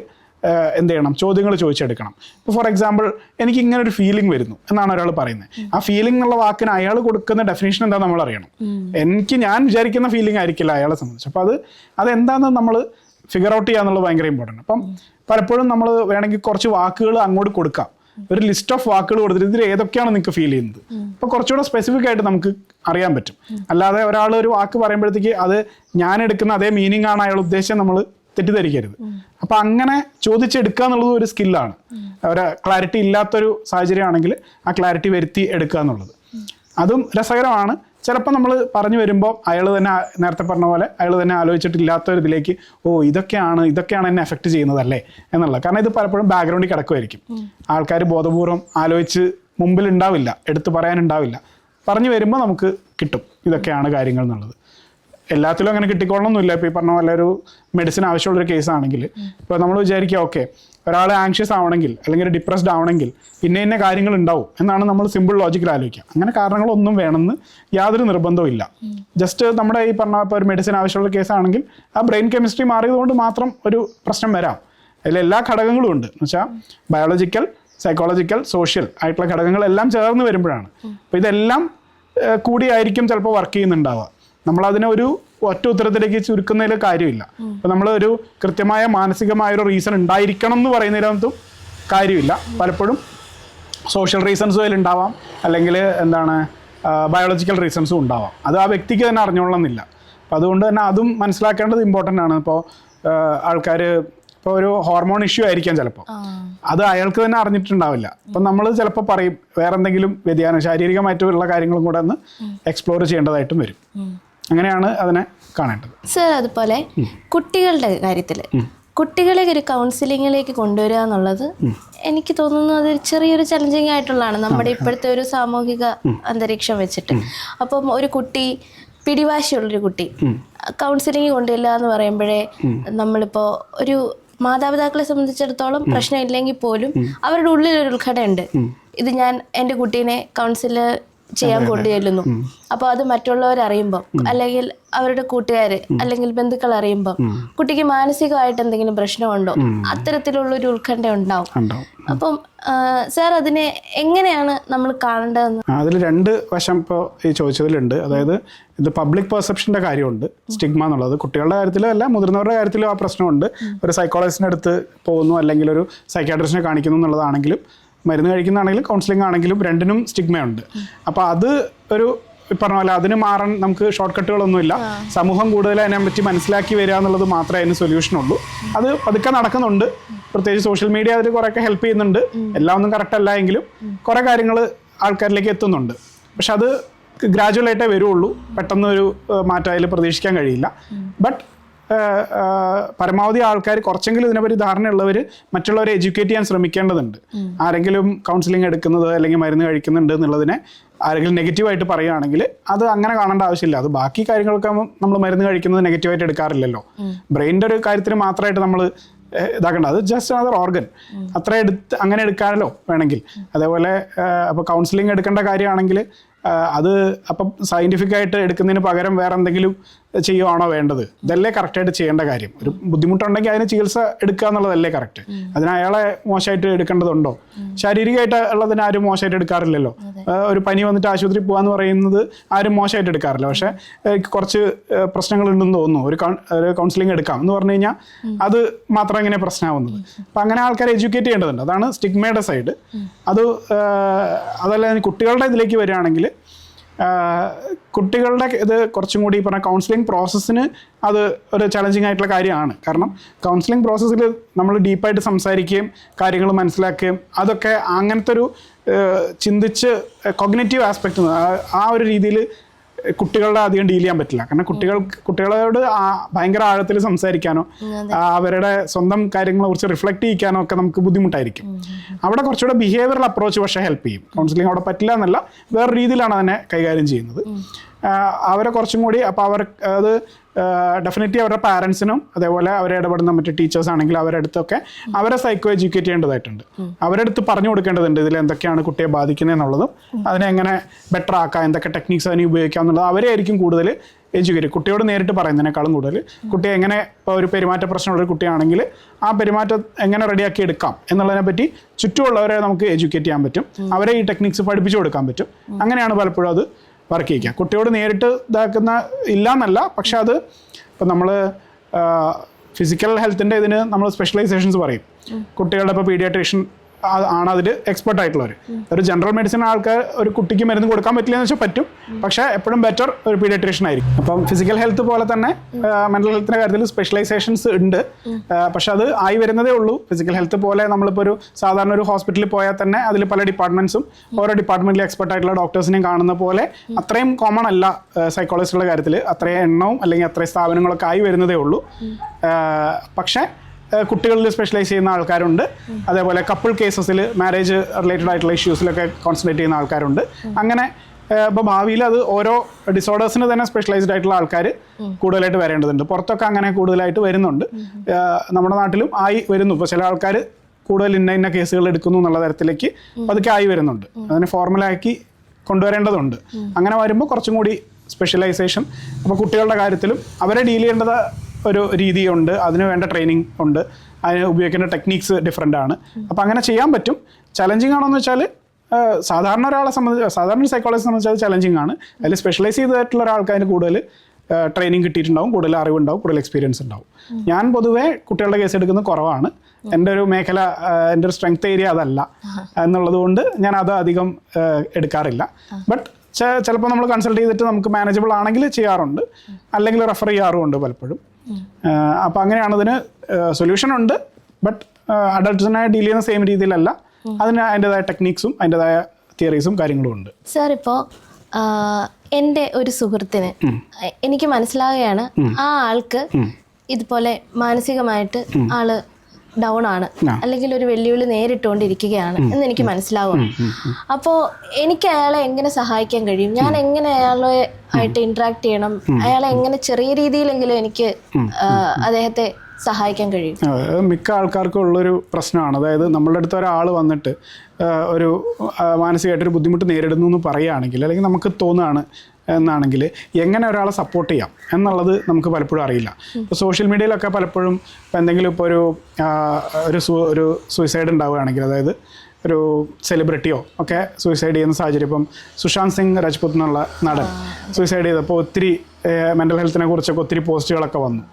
എന്ത് ചെയ്യണം, ചോദ്യങ്ങൾ ചോദിച്ചെടുക്കണം. ഇപ്പോൾ ഫോർ എക്സാമ്പിൾ, എനിക്ക് ഇങ്ങനെ ഒരു ഫീലിംഗ് വരുന്നു എന്നാണ് ഒരാൾ പറയുന്നത്. ആ ഫീലിംഗ് എന്നുള്ള വാക്കിന് അയാൾ കൊടുക്കുന്ന ഡെഫിനേഷൻ എന്താ നമ്മൾ അറിയണം. ഞാൻ വിചാരിക്കുന്ന ഫീലിംഗ് ആയിരിക്കില്ല അയാളെ സംബന്ധിച്ച്. അപ്പോൾ അതെന്താണെന്ന് നമ്മൾ ഫിഗർ ഔട്ട് ചെയ്യുക എന്നുള്ളത് ഭയങ്കര ഇമ്പോർട്ടൻ്റ്. അപ്പം പലപ്പോഴും നമ്മൾ വേണമെങ്കിൽ കുറച്ച് വാക്കുകൾ അങ്ങോട്ട് കൊടുക്കാം, ഒരു ലിസ്റ്റ് ഓഫ് വാക്കുകൾ കൊടുത്തിട്ട് ഇതിൽ ഏതൊക്കെയാണ് നിങ്ങൾക്ക് ഫീൽ ചെയ്യുന്നത്. അപ്പോൾ കുറച്ചുകൂടെ സ്പെസിഫിക് ആയിട്ട് നമുക്ക് അറിയാൻ പറ്റും. അല്ലാതെ ഒരാൾ ഒരു വാക്ക് പറയുമ്പോഴത്തേക്ക് അത് ഞാൻ എടുക്കുന്ന അതേ മീനിങ് ആണ് അയാൾ ഉദ്ദേശിച്ച് നമ്മൾ തെറ്റിദ്ധരിക്കരുത്. അപ്പം അങ്ങനെ ചോദിച്ചെടുക്കുക എന്നുള്ളത് ഒരു സ്കില്ലാണ്. ഒരു ക്ലാരിറ്റി ഇല്ലാത്തൊരു സാഹചര്യമാണെങ്കിൽ ആ ക്ലാരിറ്റി വരുത്തി എടുക്കുക എന്നുള്ളത് അതും രസകരമാണ്. ചിലപ്പോൾ നമ്മൾ പറഞ്ഞു വരുമ്പോൾ അയാൾ തന്നെ നേരത്തെ പറഞ്ഞ പോലെ അയാൾ തന്നെ ആലോചിച്ചിട്ടില്ലാത്തൊരിതിലേക്ക് ഇതൊക്കെയാണ് എന്നെ എഫക്റ്റ് ചെയ്യുന്നതല്ലേ എന്നുള്ളത്. കാരണം ഇത് പലപ്പോഴും ബാക്ക്ഗ്രൗണ്ടിൽ കിടക്കുമായിരിക്കും. ആൾക്കാർ ബോധപൂർവം ആലോചിച്ച് മുമ്പിൽ ഉണ്ടാവില്ല, എടുത്തു പറയാനുണ്ടാവില്ല. പറഞ്ഞു വരുമ്പോൾ നമുക്ക് കിട്ടും ഇതൊക്കെയാണ് കാര്യങ്ങൾ എന്നുള്ളത്. എല്ലാത്തിലും അങ്ങനെ കിട്ടിക്കൊള്ളണമെന്നില്ല. ഇപ്പോൾ ഈ പറഞ്ഞ പോലെ ഒരു മെഡിസിൻ ആവശ്യമുള്ളൊരു കേസാണെങ്കിൽ ഇപ്പോൾ നമ്മൾ വിചാരിക്കുക ഓക്കെ ഒരാൾ ആങ്ഷ്യസ് ആവണമെങ്കിൽ അല്ലെങ്കിൽ ഡിപ്രസ്ഡ് ആവണമെങ്കിൽ ഇന്ന കാര്യങ്ങൾ ഉണ്ടാവും എന്നാണ് നമ്മൾ സിമ്പിൾ ലോജിക്കൽ ആലോചിക്കുക. അങ്ങനെ കാരണങ്ങളൊന്നും വേണമെന്ന് യാതൊരു നിർബന്ധവും ഇല്ല. ജസ്റ്റ് നമ്മുടെ ഈ പറഞ്ഞ ഇപ്പോൾ ഒരു മെഡിസിൻ ആവശ്യമുള്ള കേസാണെങ്കിൽ ആ ബ്രെയിൻ കെമിസ്ട്രി മാറിയതുകൊണ്ട് മാത്രം ഒരു പ്രശ്നം വരാം. അതിൽ എല്ലാ ഘടകങ്ങളും ഉണ്ട് എന്ന് വെച്ചാൽ ബയോളജിക്കൽ, സൈക്കോളജിക്കൽ, സോഷ്യൽ ആയിട്ടുള്ള ഘടകങ്ങളെല്ലാം ചേർന്ന് വരുമ്പോഴാണ്. അപ്പോൾ ഇതെല്ലാം കൂടിയായിരിക്കും ചിലപ്പോൾ വർക്ക് ചെയ്യുന്നുണ്ടാവുക. നമ്മളതിനെ ഒരു ഒറ്റ ഉത്തരത്തിലേക്ക് ചുരുക്കുന്നതിൽ കാര്യമില്ല. അപ്പോൾ നമ്മൾ ഒരു കൃത്യമായ മാനസികമായൊരു റീസൺ ഉണ്ടായിരിക്കണം എന്ന് പറയുന്നതിനകത്തും കാര്യമില്ല. പലപ്പോഴും സോഷ്യൽ റീസൺസും അതിലുണ്ടാവാം, അല്ലെങ്കിൽ ബയോളജിക്കൽ റീസൺസും ഉണ്ടാവാം. അത് ആ വ്യക്തിക്ക് തന്നെ അറിഞ്ഞോളണമെന്നില്ല. അപ്പോൾ അതുകൊണ്ട് തന്നെ അതും മനസ്സിലാക്കേണ്ടത് ഇമ്പോർട്ടൻ്റ് ആണ്. ഇപ്പോൾ ആൾക്കാർ ഇപ്പോൾ ഒരു ഹോർമോൺ ഇഷ്യൂ ആയിരിക്കാം ചിലപ്പോൾ, അത് അയാൾക്ക് തന്നെ അറിഞ്ഞിട്ടുണ്ടാവില്ല. അപ്പം നമ്മൾ ചിലപ്പോൾ പറയും വേറെ എന്തെങ്കിലും വ്യതിയാനം ശാരീരികമായിട്ടുള്ള കാര്യങ്ങളും കൂടെ ഒന്ന് എക്സ്പ്ലോർ ചെയ്യേണ്ടതായിട്ടും വരും. അങ്ങനെയാണ് അതിനെ കാണേണ്ടത്. സർ, അതുപോലെ കുട്ടികളുടെ കാര്യത്തിൽ കുട്ടികളെ ഒരു കൗൺസിലിങ്ങിലേക്ക് കൊണ്ടുവരിക എന്നുള്ളത് എനിക്ക് തോന്നുന്നു അതൊരു ചെറിയൊരു ചലഞ്ചിങ് ആയിട്ടുള്ളതാണ് നമ്മുടെ ഇപ്പോഴത്തെ ഒരു സാമൂഹിക അന്തരീക്ഷം വെച്ചിട്ട്. അപ്പം ഒരു കുട്ടി, പിടിവാശിയുള്ളൊരു കുട്ടി കൗൺസിലിംഗ് കൊണ്ടുവരില്ല എന്ന് പറയുമ്പോഴേ നമ്മളിപ്പോൾ ഒരു മാതാപിതാക്കളെ സംബന്ധിച്ചിടത്തോളം പ്രശ്നമില്ലെങ്കിൽ പോലും അവരുടെ ഉള്ളിലൊരു ഉത്കണ്ഠയുണ്ട്. ഇത് ഞാൻ എൻ്റെ കുട്ടീനെ കൗൺസിൽ ചെയ്യാൻ കൊണ്ടുചെല്ലുന്നു, അപ്പോൾ അത് മറ്റുള്ളവർ അറിയുമ്പോൾ അല്ലെങ്കിൽ അവരുടെ കൂട്ടുകാർ അല്ലെങ്കിൽ ബന്ധുക്കൾ അറിയുമ്പോൾ കുട്ടിക്ക് മാനസികമായിട്ട് എന്തെങ്കിലും പ്രശ്നമുണ്ടോ, അത്തരത്തിലുള്ളൊരു ഉത്കണ്ഠ ഉണ്ടാവും. അപ്പം സാർ അതിനെ എങ്ങനെയാണ് നമ്മൾ കാണേണ്ടതെന്ന്? അതിൽ രണ്ട് വശം ഇപ്പോൾ ഈ ചോദിച്ചതിലുണ്ട്. അതായത് ഇത് പബ്ലിക് പെർസെപ്ഷൻ്റെ കാര്യമുണ്ട്, സ്റ്റിഗ്മ എന്നുള്ളത്. കുട്ടികളുടെ കാര്യത്തിലും അല്ല മുതിർന്നവരുടെ കാര്യത്തിലും ആ പ്രശ്നമുണ്ട്. ഒരു സൈക്കോളജിസ്റ്റിൻ്റെ അടുത്ത് പോകുന്നു അല്ലെങ്കിൽ ഒരു സൈക്യാട്രിസ്റ്റിനെ കാണിക്കുന്നു എന്നുള്ളതാണെങ്കിലും മരുന്ന് കഴിക്കുന്നതാണെങ്കിലും കൗൺസിലിംഗ് ആണെങ്കിലും രണ്ടിനും സ്റ്റിഗ്മയുണ്ട്. അപ്പോൾ അത് ഒരു പറഞ്ഞ പോലെ അതിന് മാറാൻ നമുക്ക് ഷോർട്ട് കട്ടുകളൊന്നുമില്ല. സമൂഹം കൂടുതൽ അതിനെപ്പറ്റി മനസ്സിലാക്കി വരിക എന്നുള്ളത് മാത്രമേ അതിന് സൊല്യൂഷനുള്ളൂ. അത് പതുക്കെ നടക്കുന്നുണ്ട്. പ്രത്യേകിച്ച് സോഷ്യൽ മീഡിയ അതിൽ കുറേയൊക്കെ ഹെൽപ്പ് ചെയ്യുന്നുണ്ട്. എല്ലാം ഒന്നും കറക്റ്റ് അല്ല എങ്കിലും കുറേ കാര്യങ്ങൾ ആൾക്കാരിലേക്ക് എത്തുന്നുണ്ട്. പക്ഷെ അത് ഗ്രാജുവലായിട്ടേ വരുള്ളൂ. പെട്ടെന്ന് ഒരു മാറ്റം അതിൽ പ്രതീക്ഷിക്കാൻ കഴിയില്ല. ബട്ട് പരമാവധി ആൾക്കാർ കുറച്ചെങ്കിലും ഇതിനെപ്പറ്റി ധാരണയുള്ളവർ മറ്റുള്ളവരെ എഡ്യൂക്കേറ്റ് ചെയ്യാൻ ശ്രമിക്കേണ്ടതുണ്ട്. ആരെങ്കിലും കൗൺസിലിംഗ് എടുക്കുന്നത് അല്ലെങ്കിൽ മരുന്ന് കഴിക്കുന്നുണ്ട് എന്നുള്ളതിനെ ആരെങ്കിലും നെഗറ്റീവായിട്ട് പറയുകയാണെങ്കിൽ അത് അങ്ങനെ കാണേണ്ട ആവശ്യമില്ല. അത് ബാക്കി കാര്യങ്ങളൊക്കെ നമ്മൾ മരുന്ന് കഴിക്കുന്നത് നെഗറ്റീവായിട്ട് എടുക്കാറില്ലല്ലോ. ബ്രെയിൻ്റെ ഒരു കാര്യത്തിന് മാത്രമായിട്ട് നമ്മൾ ഇതാക്കേണ്ട, അത് ജസ്റ്റ് അനദർ ഓർഗൻ, അത്ര അങ്ങനെ എടുക്കാമല്ലോ വേണമെങ്കിൽ. അതേപോലെ അപ്പോൾ കൗൺസിലിംഗ് എടുക്കേണ്ട കാര്യമാണെങ്കിൽ അത് അപ്പം സയൻറ്റിഫിക് ആയിട്ട് എടുക്കുന്നതിന് പകരം വേറെ എന്തെങ്കിലും ചെയ്യുവാണോ വേണ്ടത്? ഇതല്ലേ കറക്റ്റായിട്ട് ചെയ്യേണ്ട കാര്യം. ഒരു ബുദ്ധിമുട്ടുണ്ടെങ്കിൽ അതിന് ചികിത്സ എടുക്കുക എന്നുള്ളതല്ലേ കറക്റ്റ്. അതിന് അയാളെ മോശമായിട്ട് എടുക്കേണ്ടതുണ്ടോ? ശാരീരികമായിട്ട് ഉള്ളതിന് ആരും മോശമായിട്ട് എടുക്കാറില്ലല്ലോ. ഒരു പനി വന്നിട്ട് ആശുപത്രി പോകാന്ന് പറയുന്നത് ആരും മോശമായിട്ട് എടുക്കാറില്ല. പക്ഷേ കുറച്ച് പ്രശ്നങ്ങളുണ്ടെന്ന് തോന്നുന്നു, ഒരു കൗൺസിലിംഗ് എടുക്കാം എന്ന് പറഞ്ഞു കഴിഞ്ഞാൽ അത് മാത്രം ഇങ്ങനെ പ്രശ്നമാവുന്നത്. അപ്പം അങ്ങനെ ആൾക്കാരെ എഡ്യൂക്കേറ്റ് ചെയ്യേണ്ടതുണ്ട്. അതാണ് സ്റ്റിഗ്മയുടെ സൈഡ്. അതല്ല കുട്ടികളുടെ ഇതിലേക്ക് വരികയാണെങ്കിൽ കുട്ടികളുടെ ഇത് കുറച്ചും കൂടി പറഞ്ഞ കൗൺസിലിംഗ് പ്രോസസ്സിന് അത് ഒരു ചലഞ്ചിങ് ആയിട്ടുള്ള കാര്യമാണ്. കാരണം കൗൺസിലിംഗ് പ്രോസസ്സിൽ നമ്മൾ ഡീപ്പായിട്ട് സംസാരിക്കുകയും കാര്യങ്ങൾ മനസ്സിലാക്കുകയും അതൊക്കെ അങ്ങനത്തെ ഒരു ചിന്തിച്ച് കൊഗ്നേറ്റീവ് ആസ്പെക്റ്റ് ആ ഒരു രീതിയിൽ കുട്ടികളുടെ അധികം ഡീൽ ചെയ്യാൻ പറ്റില്ല. കാരണം കുട്ടികളോട് ഭയങ്കര ആഴത്തിൽ സംസാരിക്കാനോ അവരുടെ സ്വന്തം കാര്യങ്ങളെ കുറിച്ച് റിഫ്ലക്ട് ചെയ്യിക്കാനോ ഒക്കെ നമുക്ക് ബുദ്ധിമുട്ടായിരിക്കും. അവിടെ കുറച്ചുകൂടെ ബിഹേവിയറൽ അപ്രോച്ച് പക്ഷേ ഹെൽപ്പ് ചെയ്യും. കൗൺസിലിംഗ് അവിടെ പറ്റില്ല എന്നല്ല, വേറെ രീതിയിലാണ് അതിനെ കൈകാര്യം ചെയ്യുന്നത്. അവരെ കുറച്ചും കൂടി അപ്പോൾ അവർ അത് ഡെഫിനറ്റ്ലി അവരുടെ പാരൻസിനും അതേപോലെ അവരെ ഇടപെടുന്ന മറ്റു ടീച്ചേഴ്സ് ആണെങ്കിൽ അവരുടെ അടുത്തൊക്കെ അവരെ സൈക്കോ എഡ്യൂക്കേറ്റ് ചെയ്യേണ്ടതായിട്ടുണ്ട്. അവരുടെ അടുത്ത് പറഞ്ഞു കൊടുക്കേണ്ടതുണ്ട് ഇതിൽ എന്തൊക്കെയാണ് കുട്ടിയെ ബാധിക്കുന്നത് എന്നുള്ളതും അതിനെ എങ്ങനെ ബെറ്റർ ആക്കാം, എന്തൊക്കെ ടെക്നിക്സ് അതിനെ ഉപയോഗിക്കാം എന്നുള്ളത് അവരെ ആയിരിക്കും കൂടുതൽ എഡ്യൂക്കേറ്റ്. കുട്ടിയോട് നേരിട്ട് പറയുന്നതിനേക്കാളും കൂടുതൽ കുട്ടിയെ എങ്ങനെ, ഇപ്പോൾ ഒരു പെരുമാറ്റ പ്രശ്നമുള്ളൊരു കുട്ടിയാണെങ്കിൽ ആ പെരുമാറ്റം എങ്ങനെ റെഡിയാക്കി എടുക്കാം എന്നുള്ളതിനെ പറ്റി ചുറ്റുമുള്ളവരെ നമുക്ക് എഡ്യൂക്കേറ്റ് ചെയ്യാൻ പറ്റും. അവരെ ഈ ടെക്നിക്സ് പഠിപ്പിച്ചു കൊടുക്കാൻ പറ്റും. അങ്ങനെയാണ് പലപ്പോഴും അത് വർക്ക് ചെയ്യിക്കുക. കുട്ടിയോട് നേരിട്ട് ഇതാക്കുന്ന ഇല്ല എന്നല്ല, പക്ഷെ അത് ഇപ്പം നമ്മൾ ഫിസിക്കൽ ഹെൽത്തിൻ്റെ ഇതിന് നമ്മൾ സ്പെഷ്യലൈസേഷൻസ് പറയും. കുട്ടികളുടെ ഇപ്പോൾ പീഡിയാട്രീഷ്യൻ ആണ് അതിൽ എക്സ്പെർട്ട് ആയിട്ടുള്ളവർ. ഒരു ജനറൽ മെഡിസിൻ ആൾക്കാർ ഒരു കുട്ടിക്ക് മരുന്ന് കൊടുക്കാൻ പറ്റില്ല എന്ന് വെച്ചാൽ പറ്റും, പക്ഷേ എപ്പോഴും ബെറ്റർ ഒരു പീഡിയാട്രീഷ്യൻ ആയിരിക്കും. അപ്പം ഫിസിക്കൽ ഹെൽത്ത് പോലെ തന്നെ മെൻ്റൽ ഹെൽത്തിൻ്റെ കാര്യത്തിൽ സ്പെഷ്യലൈസേഷൻസ് ഉണ്ട്. പക്ഷെ അത് ആയി വരുന്നതേ ഉള്ളൂ. ഫിസിക്കൽ ഹെൽത്ത് പോലെ നമ്മളിപ്പോൾ ഒരു സാധാരണ ഒരു ഹോസ്പിറ്റലിൽ പോയാൽ തന്നെ അതിൽ പല ഡിപ്പാർട്ട്മെൻറ്റ്സും ഓരോ ഡിപ്പാർട്ട്മെൻറ്റിൽ എക്സ്പെർട്ട് ആയിട്ടുള്ള ഡോക്ടേഴ്സിനെയും കാണുന്ന പോലെ അത്രയും കോമൺ അല്ല സൈക്കോളജിസ്റ്റുകളുടെ കാര്യത്തിൽ. അത്രയും എണ്ണവും അല്ലെങ്കിൽ അത്രയും സ്ഥാപനങ്ങളൊക്കെ ആയി വരുന്നതേ ഉള്ളൂ. പക്ഷേ കുട്ടികളിൽ സ്പെഷ്യലൈസ് ചെയ്യുന്ന ആൾക്കാരുണ്ട്. അതേപോലെ കപ്പിൾ കേസസിൽ മാരേജ് റിലേറ്റഡ് ആയിട്ടുള്ള ഇഷ്യൂസിലൊക്കെ കോൺസെൻട്രേറ്റ് ചെയ്യുന്ന ആൾക്കാരുണ്ട്. അങ്ങനെ ഇപ്പോൾ ഭാവിയിൽ അത് ഓരോ ഡിസോർഡേഴ്സിന് തന്നെ സ്പെഷ്യലൈസ്ഡ് ആയിട്ടുള്ള ആൾക്കാർ കൂടുതലായിട്ട് വരേണ്ടതുണ്ട്. പുറത്തൊക്കെ അങ്ങനെ കൂടുതലായിട്ട് വരുന്നുണ്ട്. നമ്മുടെ നാട്ടിലും ആയി വരുന്നു. ഇപ്പോൾ ചില ആൾക്കാർ കൂടുതൽ ഇന്ന കേസുകൾ എടുക്കുന്നു എന്നുള്ള തരത്തിലേക്ക് അതൊക്കെ ആയി വരുന്നുണ്ട്. അതിനെ ഫോർമലാക്കി കൊണ്ടുവരേണ്ടതുണ്ട്. അങ്ങനെ വരുമ്പോൾ കുറച്ചും കൂടി സ്പെഷ്യലൈസേഷൻ, അപ്പോൾ കുട്ടികളുടെ കാര്യത്തിലും അവരെ ഡീൽ ചെയ്യേണ്ടത് ഒരു രീതിയുണ്ട്, അതിന് വേണ്ട ട്രെയിനിങ് ഉണ്ട്, അതിന് ഉപയോഗിക്കേണ്ട ടെക്നീക്സ് ഡിഫറെൻ്റ് ആണ്. അപ്പോൾ അങ്ങനെ ചെയ്യാൻ പറ്റും. ചലഞ്ചിങ് ആണോ എന്ന് വെച്ചാൽ സാധാരണ ഒരാളെ സംബന്ധിച്ച്, സാധാരണ സൈക്കോളജിയെ സംബന്ധിച്ച് അത് ചലഞ്ചിങ് ആണ്. അതിൽ സ്പെഷ്യലൈസ് ചെയ്തിട്ടുള്ള ഒരാൾക്ക് അതിന് കൂടുതൽ ട്രെയിനിങ് കിട്ടിയിട്ടുണ്ടാവും, കൂടുതൽ അറിവുണ്ടാവും, കൂടുതൽ എക്സ്പീരിയൻസ് ഉണ്ടാവും. ഞാൻ പൊതുവേ കുട്ടികളുടെ കേസ് എടുക്കുന്നത് കുറവാണ്. എൻ്റെ ഒരു മേഖല, എൻ്റെ ഒരു സ്ട്രെങ്ത് ഏരിയ അതല്ല എന്നുള്ളത് കൊണ്ട് ഞാൻ അത് അധികം എടുക്കാറില്ല. ബട്ട് ചിലപ്പോൾ നമ്മൾ കൺസൾട്ട് ചെയ്തിട്ട് നമുക്ക് മാനേജബിൾ ആണെങ്കിൽ ചെയ്യാറുണ്ട്, അല്ലെങ്കിൽ റെഫർ ചെയ്യാറുമുണ്ട് പലപ്പോഴും. അപ്പോൾ അങ്ങനെയാണ് ഇതിന് സൊല്യൂഷൻ ഉണ്ട്. ബട്ട് അഡൾട്ട്സിനെ ഡീൽ ചെയ്യുന്ന സെയിം രീതിയിലല്ല, അതിന് അതിൻ്റെതായ ടെക്നിക്സും അതിൻ്റെതായ തിയറീസും കാര്യങ്ങളും ഉണ്ട്. സാർ, ഇപ്പോൾ എൻ്റെ ഒരു സുഹൃത്തിന് എനിക്ക് മനസ്സിലാവുകയാണ് ആ ആൾക്ക് ഇതുപോലെ മാനസികമായിട്ട് ആള് ഡൗൺ ആണ്, അല്ലെങ്കിൽ ഒരു വെല്ലുവിളി നേരിട്ടുകൊണ്ടിരിക്കുകയാണ് എന്ന് എനിക്ക് മനസ്സിലാവുക. അപ്പോൾ എനിക്ക് അയാളെ എങ്ങനെ സഹായിക്കാൻ കഴിയും? ഞാൻ എങ്ങനെ അയാളെ ആയിട്ട് ഇന്ററാക്ട് ചെയ്യണം? അയാളെ എങ്ങനെ ചെറിയ രീതിയിലെങ്കിലും എനിക്ക് അദ്ദേഹത്തെ സഹായിക്കാൻ കഴിയും? മിക്ക ആൾക്കാർക്കും ഉള്ളൊരു പ്രശ്നമാണ്. അതായത് നമ്മളുടെ അടുത്ത് ഒരാൾ വന്നിട്ട് ഒരു മാനസികമായിട്ടൊരു ബുദ്ധിമുട്ട് നേരിടുന്നു എന്ന് പറയുകയാണെങ്കിൽ, അല്ലെങ്കിൽ നമുക്ക് തോന്നുകയാണ് എന്നാണെങ്കിൽ എങ്ങനെ ഒരാളെ സപ്പോർട്ട് ചെയ്യാം എന്നുള്ളത് നമുക്ക് പലപ്പോഴും അറിയില്ല. ഇപ്പോൾ സോഷ്യൽ മീഡിയയിലൊക്കെ പലപ്പോഴും ഇപ്പോൾ എന്തെങ്കിലും ഇപ്പോൾ ഒരു സൂയിസൈഡ് ഉണ്ടാവുകയാണെങ്കിൽ, അതായത് ഒരു സെലിബ്രിറ്റിയോ ഒക്കെ സൂയിസൈഡ് ചെയ്യുന്ന സാഹചര്യം, ഇപ്പം സുശാന്ത് സിംഗ് രജ്പുത് എന്നുള്ള നടൻ സൂയിസൈഡ് ചെയ്തപ്പോൾ ഒത്തിരി മെൻ്റൽ ഹെൽത്തിനെ കുറിച്ചൊക്കെ ഒത്തിരി പോസ്റ്റുകളൊക്കെ വന്നു.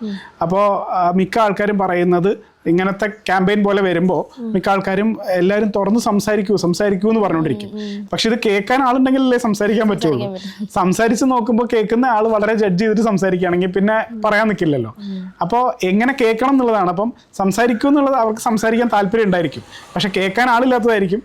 അപ്പോൾ മിക്ക ആൾക്കാരും പറയുന്നത് ഇങ്ങനത്തെ ക്യാമ്പയിൻ പോലെ വരുമ്പോൾ മിക്ക ആൾക്കാരും എല്ലാവരും തുറന്ന് സംസാരിക്കൂ എന്ന് പറഞ്ഞുകൊണ്ടിരിക്കും. പക്ഷെ ഇത് കേൾക്കാൻ ആളുണ്ടെങ്കിലല്ലേ സംസാരിക്കാൻ പറ്റുള്ളൂ. സംസാരിച്ച് നോക്കുമ്പോൾ കേൾക്കുന്ന ആൾ വളരെ ജഡ്ജ് ചെയ്തിട്ട് സംസാരിക്കുകയാണെങ്കിൽ പിന്നെ പറയാൻ നിൽക്കില്ലല്ലോ. അപ്പോൾ എങ്ങനെ കേൾക്കണം എന്നുള്ളതാണ്. അപ്പം സംസാരിക്കൂ എന്നുള്ളത് അവർക്ക് സംസാരിക്കാൻ താല്പര്യം ഉണ്ടായിരിക്കും, പക്ഷെ കേൾക്കാൻ ആളില്ലാത്തതായിരിക്കും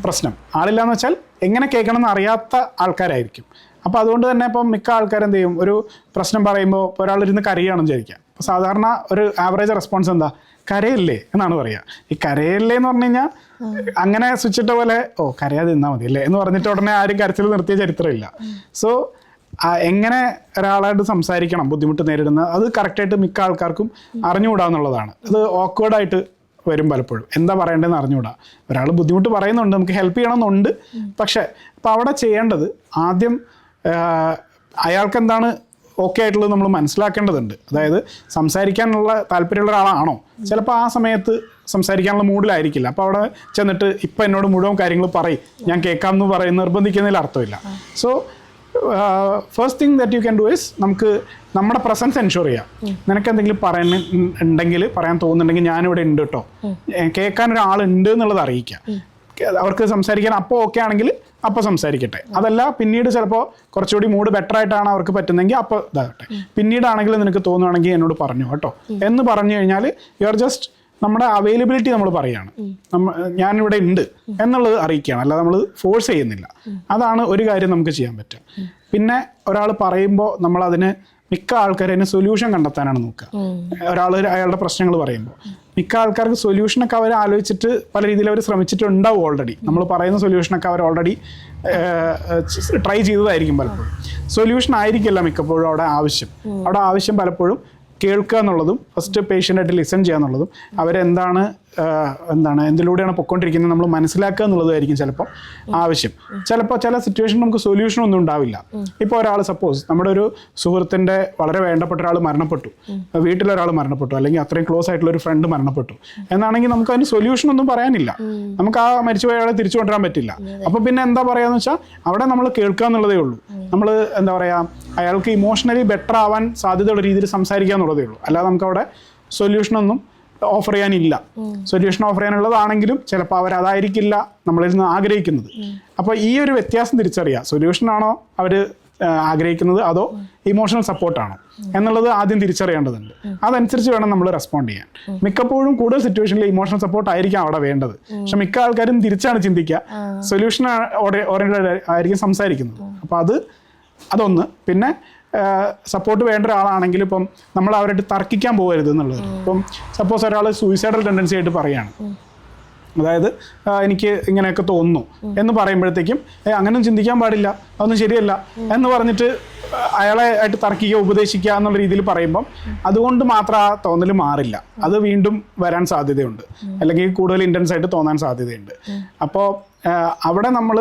പ്രശ്നം. ആളില്ലാന്ന് വെച്ചാൽ എങ്ങനെ കേൾക്കണം എന്ന് അറിയാത്ത ആൾക്കാരായിരിക്കും. അപ്പോൾ അതുകൊണ്ട് തന്നെ ഇപ്പം മിക്ക ആൾക്കാരെന്ത് ചെയ്യും, ഒരു പ്രശ്നം പറയുമ്പോൾ ഒരാളിരുന്ന് കരയുകയാണെന്ന് വിചാരിക്കുക. സാധാരണ ഒരു ആവറേജ് റെസ്പോൺസ് എന്താ, കരയല്ലേ എന്നാണ് പറയുക. ഈ കരയല്ലേ എന്ന് പറഞ്ഞു കഴിഞ്ഞാൽ അങ്ങനെ സ്വിച്ച് ഇട്ട പോലെ ഓ കരയാതെ നിന്നാൽ മതി അല്ലേ എന്ന് പറഞ്ഞിട്ട് ഉടനെ ആരും കരച്ചിൽ നിർത്തിയ ചരിത്രമില്ല. സോ എങ്ങനെ ഒരാളായിട്ട് സംസാരിക്കണം, ബുദ്ധിമുട്ട് നേരിടുന്ന അത് കറക്റ്റായിട്ട് മിക്ക ആൾക്കാർക്കും അറിഞ്ഞുകൂടാന്നുള്ളതാണ്. അത് ഓക്വേർഡായിട്ട് വരും പലപ്പോഴും, എന്താ പറയേണ്ടതെന്ന് അറിഞ്ഞുകൂടാ. ഒരാൾ ബുദ്ധിമുട്ട് പറയുന്നുണ്ട്, നമുക്ക് ഹെൽപ്പ് ചെയ്യണമെന്നുണ്ട്, പക്ഷേ അപ്പോൾ അവിടെ ചെയ്യേണ്ടത് ആദ്യം അയാൾക്ക് എന്താണ് ഓക്കെ ആയിട്ടുള്ളത് നമ്മൾ മനസ്സിലാക്കേണ്ടതുണ്ട്. അതായത് സംസാരിക്കാനുള്ള താല്പര്യമുള്ള ഒരാളാണോ, ചിലപ്പോൾ ആ സമയത്ത് സംസാരിക്കാനുള്ള മൂഡിലായിരിക്കില്ല. അപ്പോൾ അവിടെ ചെന്നിട്ട് ഇപ്പം എന്നോട് മുഴുവൻ കാര്യങ്ങൾ പറയും ഞാൻ കേൾക്കാം എന്ന് പറയും നിർബന്ധിക്കുന്നതിൽ അർത്ഥമില്ല. So first thing that you can do is നമുക്ക് നമ്മുടെ പ്രസൻസ് എൻഷുർ ചെയ്യാം. നിനക്ക് എന്തെങ്കിലും ഉണ്ടെങ്കിൽ പറയാൻ തോന്നുന്നുണ്ടെങ്കിൽ ഞാനിവിടെ ഉണ്ട് കേട്ടോ, കേൾക്കാൻ ഒരാളുണ്ട് എന്നുള്ളത് അറിയിക്കുക. അവർക്ക് സംസാരിക്കാൻ അപ്പോൾ ഓക്കെ ആണെങ്കിൽ അപ്പോൾ സംസാരിക്കട്ടെ. അതല്ല പിന്നീട് ചിലപ്പോൾ കുറച്ചുകൂടി മൂഡ് ബെറ്റർ ആയിട്ടാണ് അവർക്ക് പറ്റുന്നതെങ്കിൽ അപ്പോൾ ഇതാകട്ടെ. പിന്നീടാണെങ്കിൽ നിനക്ക് തോന്നുവാണെങ്കിൽ എന്നോട് പറഞ്ഞു കേട്ടോ എന്ന് പറഞ്ഞു കഴിഞ്ഞാൽ യു ആർ ജസ്റ്റ് നമ്മുടെ അവൈലബിലിറ്റി നമ്മൾ പറയുകയാണ്, ഞാനിവിടെ ഉണ്ട് എന്നുള്ളത് അറിയിക്കുകയാണ്, അല്ലാതെ നമ്മൾ ഫോഴ്സ് ചെയ്യുന്നില്ല. അതാണ് ഒരു കാര്യം നമുക്ക് ചെയ്യാൻ പറ്റുക. പിന്നെ ഒരാൾ പറയുമ്പോൾ നമ്മളതിന് മിക്ക ആൾക്കാരും സൊല്യൂഷൻ കണ്ടെത്താനാണ് നോക്കുക. ഒരാൾ അയാളുടെ പ്രശ്നങ്ങൾ പറയുമ്പോൾ മിക്ക ആൾക്കാർക്ക് സൊല്യൂഷനൊക്കെ അവർ ആലോചിച്ചിട്ട് പല രീതിയിൽ അവർ ശ്രമിച്ചിട്ടുണ്ടാവും. ഓൾറെഡി നമ്മൾ പറയുന്ന സൊല്യൂഷനൊക്കെ അവർ ഓൾറെഡി ട്രൈ ചെയ്തതായിരിക്കും. പലപ്പോഴും സൊല്യൂഷൻ ആയിരിക്കില്ല മിക്കപ്പോഴും അവിടെ ആവശ്യം പലപ്പോഴും കേൾക്കുക എന്നുള്ളതും ഫസ്റ്റ് പേഷ്യൻ്റായിട്ട് ലിസൺ ചെയ്യുക എന്നുള്ളതും അവരെന്താണ് എന്തിലൂടെയാണ് പൊയ്ക്കൊണ്ടിരിക്കുന്നത് നമ്മൾ മനസ്സിലാക്കുക എന്നുള്ളതായിരിക്കും ചിലപ്പോൾ ആവശ്യം. ചിലപ്പോൾ ചില സിറ്റുവേഷൻ നമുക്ക് സൊല്യൂഷൻ ഒന്നും ഉണ്ടാവില്ല. ഇപ്പോൾ ഒരാൾ സപ്പോസ് നമ്മുടെ ഒരു സുഹൃത്തിൻ്റെ വളരെ വേണ്ടപ്പെട്ട ഒരാൾ മരണപ്പെട്ടു, വീട്ടിലൊരാൾ മരണപ്പെട്ടു, അല്ലെങ്കിൽ അത്രയും ക്ലോസ് ആയിട്ടുള്ള ഒരു ഫ്രണ്ട് മരണപ്പെട്ടു എന്നാണെങ്കിൽ നമുക്ക് അതിന് സൊല്യൂഷൻ ഒന്നും പറയാനില്ല. നമുക്ക് ആ മരിച്ചുപോയ ആളെ തിരിച്ചു കൊണ്ടുവരാൻ പറ്റില്ല. അപ്പോൾ പിന്നെ എന്താ പറയുക വെച്ചാൽ അവിടെ നമ്മൾ കേൾക്കുക എന്നുള്ളതേ ഉള്ളൂ. നമ്മൾ എന്താ പറയുക അയാൾക്ക് ഇമോഷണലി ബെറ്റർ ആവാൻ സാധ്യതയുള്ള രീതിയിൽ സംസാരിക്കുക എന്നുള്ളതേ ഉള്ളൂ. അല്ലാതെ നമുക്കവിടെ സൊല്യൂഷനൊന്നും ഓഫർ ചെയ്യാനില്ല. സൊല്യൂഷൻ ഓഫർ ചെയ്യാനുള്ളതാണെങ്കിലും ചിലപ്പോൾ അവരതായിരിക്കില്ല നമ്മളിൽ നിന്ന് ആഗ്രഹിക്കുന്നത്. അപ്പോൾ ഈ ഒരു വ്യത്യാസം തിരിച്ചറിയുക. സൊല്യൂഷനാണോ അവർ ആഗ്രഹിക്കുന്നത് അതോ ഇമോഷണൽ സപ്പോർട്ടാണോ എന്നുള്ളത് ആദ്യം തിരിച്ചറിയേണ്ടതുണ്ട്. അതനുസരിച്ച് വേണം നമ്മൾ റെസ്പോണ്ട് ചെയ്യാൻ. മിക്കപ്പോഴും കൂടുതൽ സിറ്റുവേഷനിൽ ഇമോഷണൽ സപ്പോർട്ട് ആയിരിക്കും അവിടെ വേണ്ടത്. പക്ഷെ മിക്ക ആൾക്കാരും തിരിച്ചാണ് ചിന്തിക്കുക, സൊല്യൂഷൻ ഓറിയന്റഡ് ആയിരിക്കും സംസാരിക്കുന്നത്. അപ്പോൾ അതൊന്ന്. പിന്നെ സപ്പോർട്ട് വേണ്ട ഒരാളാണെങ്കിൽ ഇപ്പം നമ്മൾ അവരായിട്ട് തർക്കിക്കാൻ പോകരുത് എന്നുള്ളത്. ഇപ്പം സപ്പോസ് ഒരാൾ സൂയിസൈഡൽ ടെൻഡൻസി ആയിട്ട് പറയുകയാണ്, അതായത് എനിക്ക് ഇങ്ങനെയൊക്കെ തോന്നുന്നു എന്ന് പറയുമ്പോഴത്തേക്കും അങ്ങനെ ചിന്തിക്കാൻ പാടില്ല, അതൊന്നും ശരിയല്ല എന്ന് പറഞ്ഞിട്ട് അയാളെ ആയിട്ട് തർക്കിക്കുക ഉപദേശിക്കുക എന്നുള്ള രീതിയിൽ പറയുമ്പം അതുകൊണ്ട് മാത്രം ആ തോന്നൽ മാറില്ല. അത് വീണ്ടും വരാൻ സാധ്യതയുണ്ട്, അല്ലെങ്കിൽ കൂടുതൽ ഇൻറ്റൻസ് ആയിട്ട് തോന്നാൻ സാധ്യതയുണ്ട്. അപ്പോൾ അവിടെ നമ്മൾ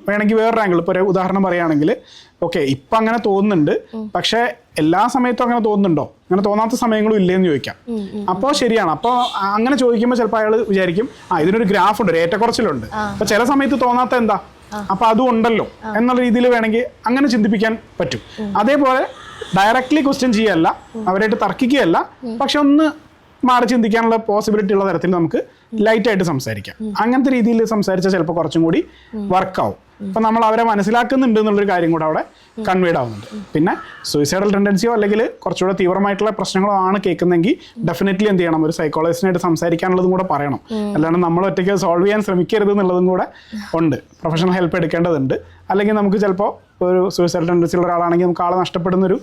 വേണമെങ്കിൽ വേറൊരു ആംഗിൾ, ഇപ്പോൾ ഒരു ഉദാഹരണം പറയുകയാണെങ്കിൽ ഓക്കെ ഇപ്പം അങ്ങനെ തോന്നുന്നുണ്ട്, പക്ഷേ എല്ലാ സമയത്തും അങ്ങനെ തോന്നുന്നുണ്ടോ, അങ്ങനെ തോന്നാത്ത സമയങ്ങളും ഇല്ലേന്ന് ചോദിക്കാം. അപ്പോൾ ശരിയാണ്. അപ്പോൾ അങ്ങനെ ചോദിക്കുമ്പോൾ ചിലപ്പോൾ അയാൾ വിചാരിക്കും ഇതിനൊരു ഗ്രാഫ് ഉണ്ട്, ഒരു ഏറ്റക്കുറച്ചിലുണ്ട്, അപ്പോൾ ചില സമയത്ത് തോന്നാത്ത എന്താ, അപ്പോൾ അതും ഉണ്ടല്ലോ എന്നുള്ള രീതിയിൽ വേണമെങ്കിൽ അങ്ങനെ ചിന്തിപ്പിക്കാൻ പറ്റും. അതേപോലെ ഡയറക്റ്റ്ലി ക്വസ്റ്റ്യൻ ചെയ്യല്ല, അവരായിട്ട് തർക്കിക്കുകയല്ല, പക്ഷെ ഒന്ന് മാറി ചിന്തിക്കാനുള്ള പോസിബിലിറ്റി ഉള്ള തരത്തിൽ നമുക്ക് ലൈറ്റായിട്ട് സംസാരിക്കാം. അങ്ങനത്തെ രീതിയിൽ സംസാരിച്ചാൽ ചിലപ്പോൾ കുറച്ചും കൂടി വർക്കാവും. അപ്പം നമ്മൾ അവരെ മനസ്സിലാക്കുന്നുണ്ട് എന്നുള്ളൊരു കാര്യം കൂടെ അവിടെ കൺവേഡ് ആവുന്നുണ്ട്. പിന്നെ സൂയിസൈഡൽ ടെൻഡൻസിയോ അല്ലെങ്കിൽ കുറച്ചുകൂടെ തീവ്രമായിട്ടുള്ള പ്രശ്നങ്ങളോ ആണ് കേൾക്കുന്നതെങ്കിൽ ഡെഫിനറ്റ്ലി എന്ത് ചെയ്യണം, ഒരു സൈക്കോളജിസ്റ്റിനായിട്ട് സംസാരിക്കാനുള്ളതും കൂടെ പറയണം. അല്ലാണ്ട് നമ്മൾ ഒറ്റയ്ക്ക് സോൾവ് ചെയ്യാൻ ശ്രമിക്കരുത് എന്നുള്ളതും കൂടെ ഉണ്ട്. പ്രൊഫഷണൽ ഹെൽപ്പ് എടുക്കേണ്ടതുണ്ട്. അല്ലെങ്കിൽ നമുക്ക് ചിലപ്പോൾ ഒരു സൂയിസൈഡൽ ടെൻഡൻസി ഉള്ള ഒരാളാണെങ്കിൽ നമുക്ക് ആളെ നഷ്ടപ്പെടുന്നൊരു